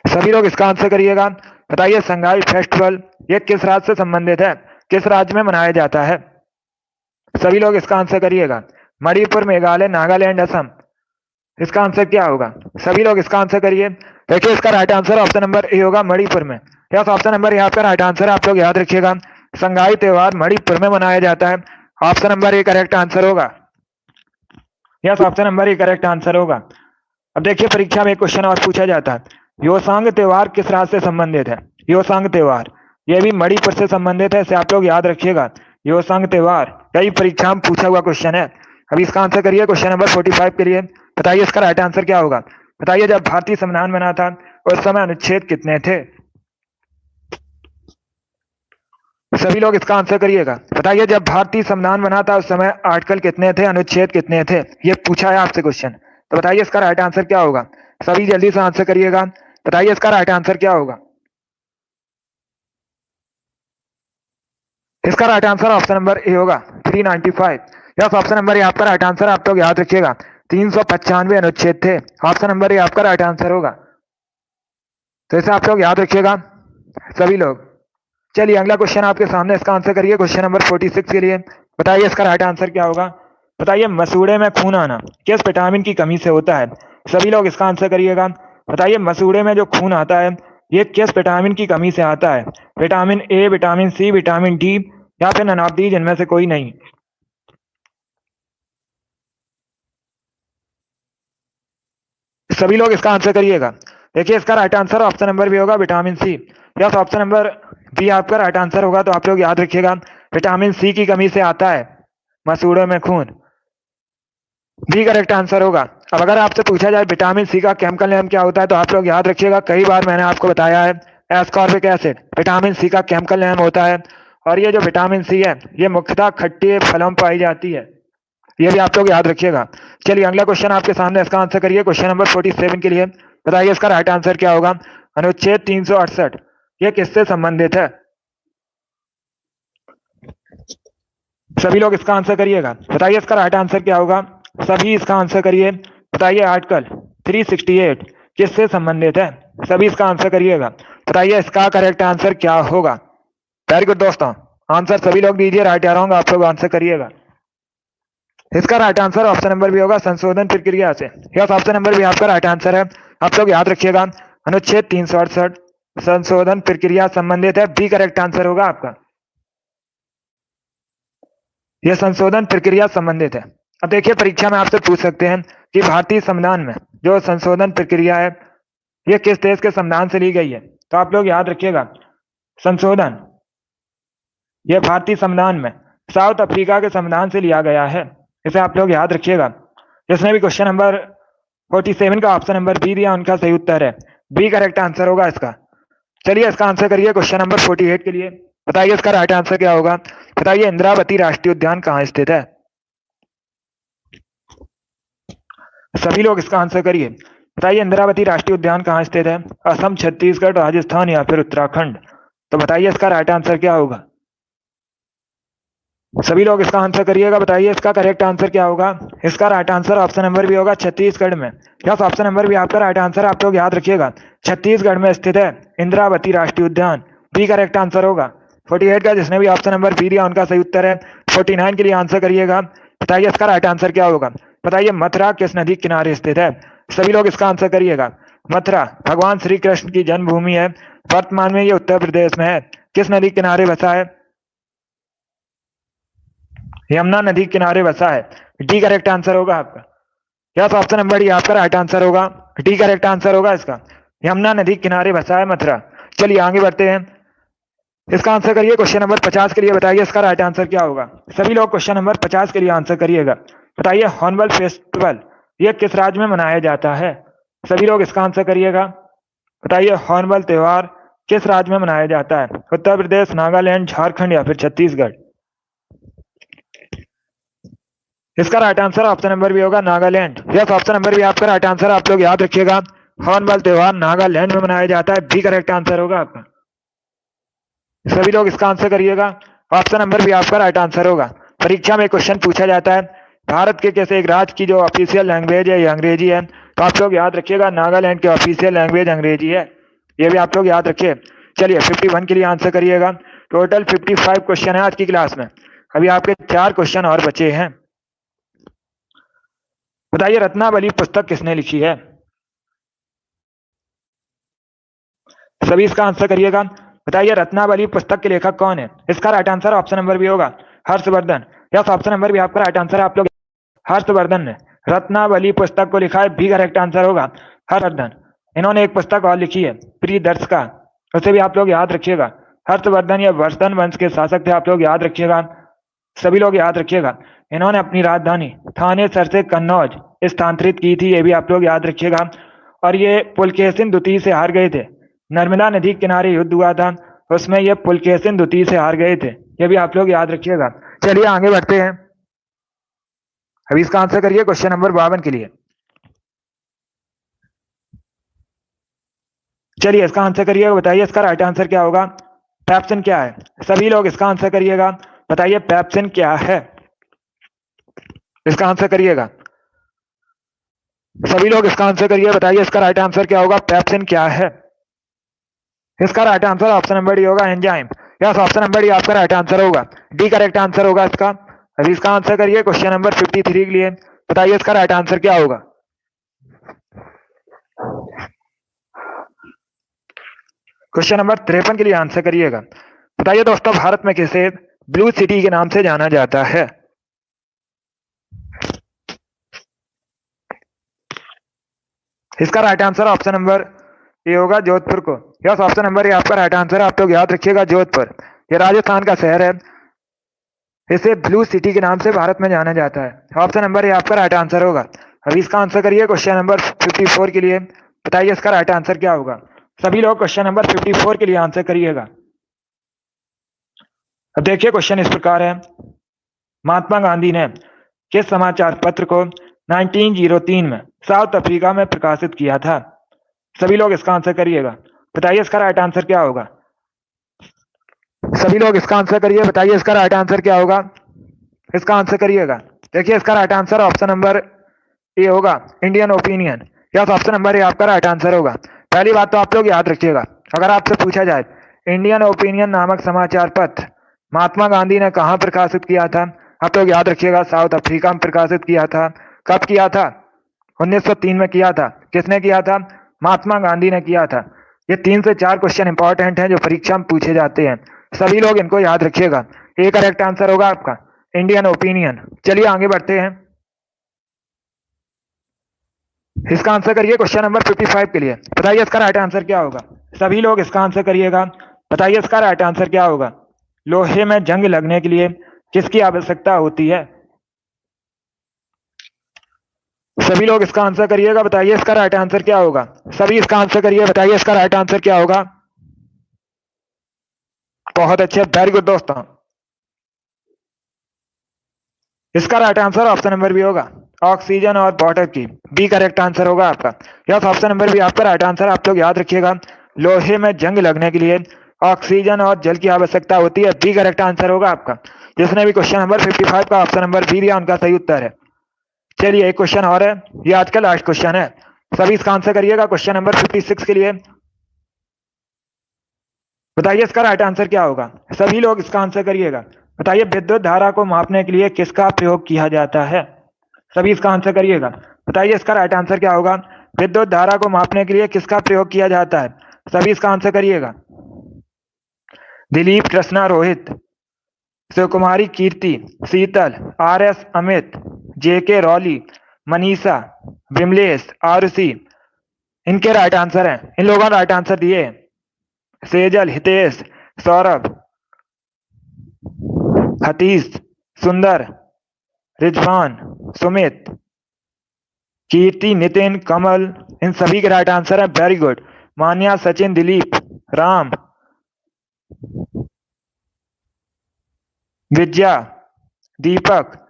सभी लोग इसका आंसर करिएगा। बताइए संगाई फेस्टिवल ये किस राज्य से संबंधित है, किस राज्य में मनाया जाता है? सभी लोग इसका आंसर करिएगा। मणिपुर, मेघालय, नागालैंड, असम। इसका आंसर क्या होगा? सभी लोग इसका आंसर करिए। देखिए इसका right answer option number A होगा, मणिपुर में। यस, ऑप्शन नंबर ए आपका राइट आंसर है, आप लोग याद रखिएगा। संगाई त्योहार मणिपुर में मनाया जाता है। Option number A correct answer होगा। Yes, option number A correct answer होगा। अब देखिए परीक्षा में एक क्वेश्चन और पूछा जाता है, योसांग त्योहार किस राज्य से संबंधित है? योसांग त्योहार ये भी मणिपुर से संबंधित है, इसे आप लोग याद रखिएगा। योसांग त्योहार कई परीक्षा में पूछा हुआ क्वेश्चन है। अभी इसका आंसर करिए क्वेश्चन नंबर 45 के लिए। बताइए इसका राइट आंसर क्या होगा? बताइए जब भारतीय संविधान बना था उस समय अनुच्छेद कितने थे? सभी लोग इसका आंसर करिएगा। बताइए जब भारतीय संविधान बना था उस समय आर्टिकल कितने थे, अनुच्छेद कितने थे? ये पूछा है आपसे क्वेश्चन, तो बताइए इसका राइट आंसर क्या होगा? सभी जल्दी से आंसर करिएगा। बताइए इसका राइट आंसर क्या होगा? इसका right answer option number A होगा, 395। यस, ऑप्शन नंबर ए आपका राइट आंसर, आप लोग याद रखिएगा। 395 अनुच्छेद थे। ऑप्शन नंबर ए आपका राइट आंसर होगा, तो इसे आप लोग याद रखिएगा सभी लोग। चलिए अगला क्वेश्चन आपके सामने, इसका आंसर करिए क्वेश्चन नंबर 46 के लिए। बताइए इसका राइट आंसर क्या होगा? बताइए मसूड़े में खून आना किस विटामिन की कमी से होता है? सभी लोग इसका आंसर करिएगा। बताइए मसूड़े में जो खून आता है ये किस विटामिन की कमी से आता है? Vitamin A, vitamin C, vitamin D या फिर नन ऑफ दीज, इनमें से कोई नहीं। सभी लोग इसका आंसर करिएगा। देखिए इसका right answer option number B होगा, vitamin C. Yes, option number B आपका राइट आंसर होगा, तो आप लोग याद रखिएगा विटामिन सी की कमी से आता है मसूड़ों में खून। बी करेक्ट आंसर होगा। अब अगर आपसे पूछा जाए विटामिन सी का केमिकल नेम क्या होता है, तो आप लोग याद रखिएगा, कई बार मैंने आपको बताया है, एस्कॉर्बिक एसिड विटामिन सी का केमिकल नेम होता है। और ये जो विटामिन सी है ये मुख्यतः खट्टे फलों में पाई जाती है, ये भी आप लोग याद रखिएगा। चलिए अगला क्वेश्चन आपके सामने, इसका आंसर करिए क्वेश्चन नंबर 47 के लिए। बताइए इसका राइट आंसर क्या होगा? अनुच्छेद 368 ये किससे संबंधित है? सभी लोग इसका आंसर करिएगा। बताइए इसका राइट आंसर क्या होगा? सभी इसका आंसर करिए। बताइए आर्टिकल 368 किससे संबंधित है? सभी इसका आंसर करिएगा। बताइए इसका करेक्ट आंसर क्या होगा? वेरी गुड दोस्तों, आंसर सभी लोग दीजिए, राइट या रॉन्ग आप लोग आंसर करिएगा। इसका राइट आंसर ऑप्शन नंबर भी होगा, संशोधन प्रक्रिया से। यस, ऑप्शन नंबर भी आपका राइट आंसर है, आप लोग याद रखिएगा। अनुच्छेद 368 संशोधन प्रक्रिया संबंधित है, बी करेक्ट आंसर होगा आपका। यह संशोधन प्रक्रिया संबंधित है। अब देखिए परीक्षा में आपसे पूछ सकते हैं कि भारतीय संविधान में जो संशोधन प्रक्रिया है यह किस देश के संविधान से ली गई है? तो आप लोग याद रखिएगा संशोधन यह भारतीय संविधान में साउथ अफ्रीका के संविधान से लिया गया है, इसे आप लोग याद रखिएगा। जिसने भी क्वेश्चन नंबर 47 का ऑप्शन नंबर बी दिया उनका सही उत्तर है, बी करेक्ट आंसर होगा इसका। चलिए इसका आंसर करिए क्वेश्चन नंबर 48 के लिए। बताइए इसका राइट आंसर क्या होगा? बताइए इंद्रावती राष्ट्रीय उद्यान कहाँ स्थित है? सभी लोग इसका आंसर करिए। बताइए इंद्रावती राष्ट्रीय उद्यान कहाँ स्थित है? असम, छत्तीसगढ़, राजस्थान या फिर उत्तराखंड? तो बताइए इसका राइट आंसर क्या होगा? सभी लोग इसका आंसर करिएगा। बताइए इसका करेक्ट आंसर क्या होगा? इसका राइट आंसर ऑप्शन नंबर भी होगा, छत्तीसगढ़ में। यस, ऑप्शन नंबर भी आपका राइट आंसर, आप लोग याद रखिएगा, छत्तीसगढ़ में स्थित है इंद्रावती राष्ट्रीय उद्यान, बी करेक्ट आंसर होगा। 48 का जिसने भी ऑप्शन नंबर बी दिया उनका सही उत्तर है। 49 के लिए आंसर करिएगा। बताइए इसका राइट आंसर क्या होगा? बताइए मथुरा किस नदी किनारे स्थित है? सभी लोग इसका आंसर करिएगा। मथुरा भगवान श्री कृष्ण की जन्मभूमि है, वर्तमान में ये उत्तर प्रदेश में है। किस नदी किनारे बसा है? यमुना नदी किनारे बसा है, डी करेक्ट आंसर होगा आपका। यस, ऑप्शन नंबर डी आपका राइट आंसर होगा, डी करेक्ट आंसर होगा इसका। यमुना नदी किनारे बसा है मथुरा। चलिए आगे बढ़ते हैं, इसका आंसर करिए क्वेश्चन नंबर 50 के लिए। बताइए इसका राइट आंसर क्या होगा? सभी लोग क्वेश्चन नंबर 50 के लिए आंसर करिएगा। बताइए हॉर्नबिल फेस्टिवल ये किस राज्य में मनाया जाता है? सभी लोग इसका आंसर करिएगा। बताइए हॉर्नबिल त्योहार किस राज्य में मनाया जाता है? उत्तर प्रदेश, नागालैंड, झारखंड या फिर छत्तीसगढ़? इसका राइट आंसर ऑप्शन नंबर भी होगा, नागालैंड। यस, ऑप्शन नंबर भी आपका राइट आंसर, आप लोग याद रखिएगा, हॉर्नबिल त्योहार नागालैंड में मनाया जाता है, बी करेक्ट आंसर होगा आपका। सभी लोग इसका आंसर करिएगा। ऑप्शन नंबर भी आपका राइट आंसर होगा। परीक्षा में क्वेश्चन पूछा जाता है भारत के कैसे एक राज्य की जो ऑफिशियल लैंग्वेज है ये अंग्रेजी है, तो आप लोग याद रखिएगा नागालैंड की ऑफिशियल लैंग्वेज अंग्रेजी है, ये भी आप लोग याद रखिए। चलिए 51 के लिए आंसर करिएगा। टोटल 55 क्वेश्चन है आज की क्लास में, अभी आपके 4 क्वेश्चन और बचे हैं। बताइए रत्नावली पुस्तक किसने लिखी है? सभी इसका आंसर करिएगा। बताइए रत्नावली पुस्तक के लेखक कौन है? इसका राइट आंसर ऑप्शन नंबर भी होगा हर्षवर्धन। यस, ऑप्शन नंबर भी आपका राइट आंसर है। आप लोग हर्षवर्धन ने रत्नावली पुस्तक को लिखा है, भी करेक्ट आंसर होगा हर्षवर्धन। इन्होंने एक पुस्तक और लिखी है प्रियदर्शिका, उसे भी आप लोग याद रखिएगा। हर्षवर्धन या वर्धन वंश के शासक थे, आप लोग याद रखिएगा, सभी लोग याद रखिएगा। इन्होंने अपनी राजधानी थानेसर से कन्नौज स्थानांतरित की थी, ये भी आप लोग याद रखिएगा। और ये पुलकेशिन द्वितीय से हार गए थे, नर्मदा नदी के किनारे युद्ध हुआ था, उसमें ये पुलकेशिन द्वितीय से हार गए थे, ये भी आप लोग याद रखिएगा। चलिए आगे बढ़ते हैं, अभी इसका आंसर करिए क्वेश्चन नंबर 52 के लिए। चलिए इसका आंसर करिएगा, बताइए इसका राइट आंसर क्या होगा? पेप्सिन क्या है? सभी लोग इसका आंसर करिएगा, बताइए पेप्सिन क्या है? इसका आंसर करिएगा, सभी लोग इसका आंसर करिए, बताइए इसका राइट आंसर क्या होगा? पेप्सिन क्या है? इसका right answer option number D होगा enzyme. Yes, option number D आपका राइट आंसर होगा, डी करेक्ट आंसर होगा इसका। अभी इसका आंसर करिए क्वेश्चन नंबर 53 के लिए, बताइए इसका राइट आंसर क्या होगा? क्वेश्चन नंबर 53 के लिए आंसर करिएगा। बताइए दोस्तों भारत में किसे ब्लू सिटी के नाम से जाना जाता है? इसका right answer option number A होगा जोधपुर को। यस, ऑप्शन नंबर ए आपका राइट आंसर है, आप लोग याद रखिएगा जोधपुर, ये राजस्थान का शहर है, इसे ब्लू सिटी के नाम से भारत में जाना जाता है। ऑप्शन नंबर ए आपका राइट आंसर होगा। अभी इसका आंसर करिए क्वेश्चन नंबर 54 के लिए, बताइए इसका राइट आंसर क्या होगा? सभी लोग क्वेश्चन नंबर 54 के लिए आंसर करिएगा। अब देखिए क्वेश्चन इस प्रकार है, महात्मा गांधी ने किस समाचार पत्र को 1903 में साउथ अफ्रीका में प्रकाशित किया था? सभी लोग इसका आंसर करिएगा, बताइए इसका राइट आंसर क्या होगा? सभी लोग इसका आंसर करिए, बताइए इसका राइट आंसर क्या होगा? इसका आंसर करिएगा। देखिए इसका right answer option number A होगा Indian Opinion. Yes, option number A आपका राइट आंसर होगा। पहली बात तो आप लोग याद रखिएगा, अगर आपसे पूछा जाए इंडियन ओपिनियन नामक समाचार पत्र महात्मा गांधी ने कहाँ प्रकाशित किया था, आप लोग याद रखिएगा साउथ अफ्रीका में प्रकाशित किया था। कब किया था? 1903 में किया था। किसने किया था? महात्मा गांधी ने किया था। ये 3 से 4 क्वेश्चन इंपॉर्टेंट हैं जो परीक्षा में पूछे जाते हैं, सभी लोग इनको याद रखिएगा। ए करेक्ट आंसर होगा आपका इंडियन ओपिनियन। चलिए आगे बढ़ते हैं, इसका आंसर करिए क्वेश्चन नंबर 55 के लिए, बताइए इसका राइट आंसर क्या होगा? सभी लोग इसका आंसर करिएगा, बताइए इसका राइट आंसर क्या होगा? लोहे में जंग लगने के लिए किसकी आवश्यकता होती है? सभी लोग इसका आंसर करिएगा, बताइए इसका राइट आंसर क्या होगा? सभी इसका आंसर करिए, बताइए इसका राइट आंसर क्या होगा? बहुत अच्छे, वेरी गुड दोस्तों। इसका राइट आंसर ऑप्शन नंबर भी होगा ऑक्सीजन और वाटर की, बी करेक्ट आंसर होगा आपका। यस, ऑप्शन नंबर भी आपका राइट आंसर, आप लोग याद रखिएगा लोहे में जंग लगने के लिए ऑक्सीजन और जल की आवश्यकता होती है, बी करेक्ट आंसर होगा आपका। जिसने भी क्वेश्चन नंबर 55 का ऑप्शन नंबर बी दिया उनका सही उत्तर है। चलिए एक क्वेश्चन और है, ये आज का लास्ट क्वेश्चन है, सभी इसका आंसर करिएगा क्वेश्चन नंबर 56 के लिए, बताइए इसका राइट आंसर क्या होगा? सभी लोग इसका आंसर करिएगा, बताइए विद्युत धारा को मापने के लिए किसका प्रयोग किया जाता है? सभी इसका आंसर करिएगा, बताइए इसका राइट आंसर क्या होगा? विद्युत धारा को मापने के लिए किसका प्रयोग किया जाता है? सभी इसका आंसर करिएगा। दिलीप, कृष्णा, रोहित, शिवकुमारी, कीर्ति, शीतल, RS, अमित, JK, रॉली, मनीषा, विमलेश, आरुषि, इनके राइट आंसर हैं, इन लोगों ने राइट आंसर दिए हैं। सेजल, हितेश, सौरभ, हतीश, सुंदर, रिजवान, सुमित, कीर्ति, नितिन, कमल, इन सभी के राइट आंसर है, वेरी गुड। मान्या, सचिन, दिलीप, राम, विद्या, दीपक,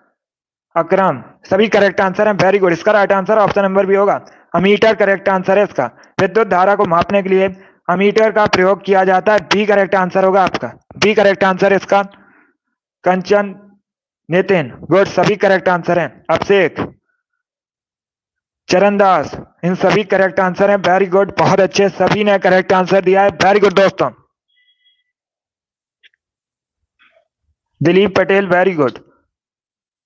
अकरम, सभी करेक्ट आंसर है, वेरी गुड। इसका राइट आंसर ऑप्शन नंबर भी होगा अमीटर, करेक्ट आंसर है इसका। विद्युत धारा को मापने के लिए अमीटर का प्रयोग किया जाता है, बी करेक्ट आंसर होगा आपका, बी करेक्ट आंसर है इसका। कंचन, नितिन, गुड, सभी करेक्ट आंसर हैं। अभिषेक, चरणदास, इन सभी करेक्ट आंसर हैं। वेरी गुड, बहुत अच्छे, सभी ने करेक्ट आंसर दिया है। वेरी गुड दोस्तों। Dilip Patel, very good.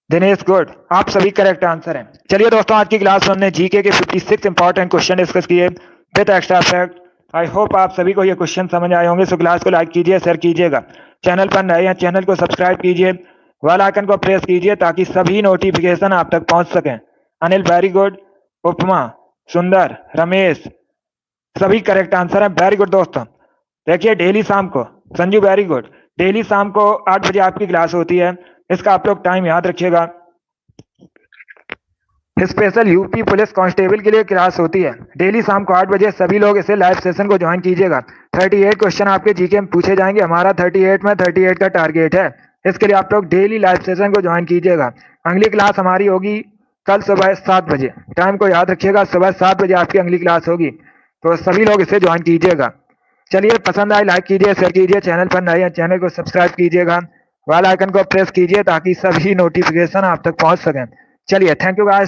Dinesh, good, आप सभी करेक्ट आंसर हैं। चलिए दोस्तों, आज की क्लास में हमने जीके के 56 इंपॉर्टेंट क्वेश्चन डिस्कस किए with extra fact. I hope आप सभी को ये क्वेश्चन समझ आए होंगे। सो क्लास को लाइक कीजिए, शेयर कीजिएगा। चैनल पर नए हैं, चैनल को सब्सक्राइब कीजिए, बेल आइकन को प्रेस कीजिए ताकि सभी नोटिफिकेशन आप तक पहुंच सकें। Anil, very good. उपमा, सुंदर, रमेश, सभी करेक्ट आंसर है। वेरी गुड दोस्तों। देखिए, डेली शाम को, संजू, वेरी गुड, डेली शाम को 8 बजे आपकी क्लास होती है। इसका आप लोग टाइम याद रखिएगा। स्पेशल यूपी पुलिस कांस्टेबल के लिए क्लास होती है डेली शाम को 8 बजे। सभी लोग इसे लाइव सेशन को ज्वाइन कीजिएगा। 38 क्वेश्चन आपके जीके में पूछे जाएंगे। हमारा 38 में 38 का टारगेट है। इसके लिए आप लोग डेली लाइव सेशन को ज्वाइन कीजिएगा। अगली क्लास हमारी होगी कल सुबह 7 बजे। टाइम को याद रखिएगा, सुबह 7 बजे आपकी अगली क्लास होगी, तो सभी लोग इसे ज्वाइन कीजिएगा। चलिए, पसंद आए लाइक कीजिए, शेयर कीजिए। चैनल पर नए हैं, चैनल को सब्सक्राइब कीजिएगा, बेल आइकन को प्रेस कीजिए ताकि सभी नोटिफिकेशन आप तक पहुंच सकें। चलिए, थैंक यू गाइस।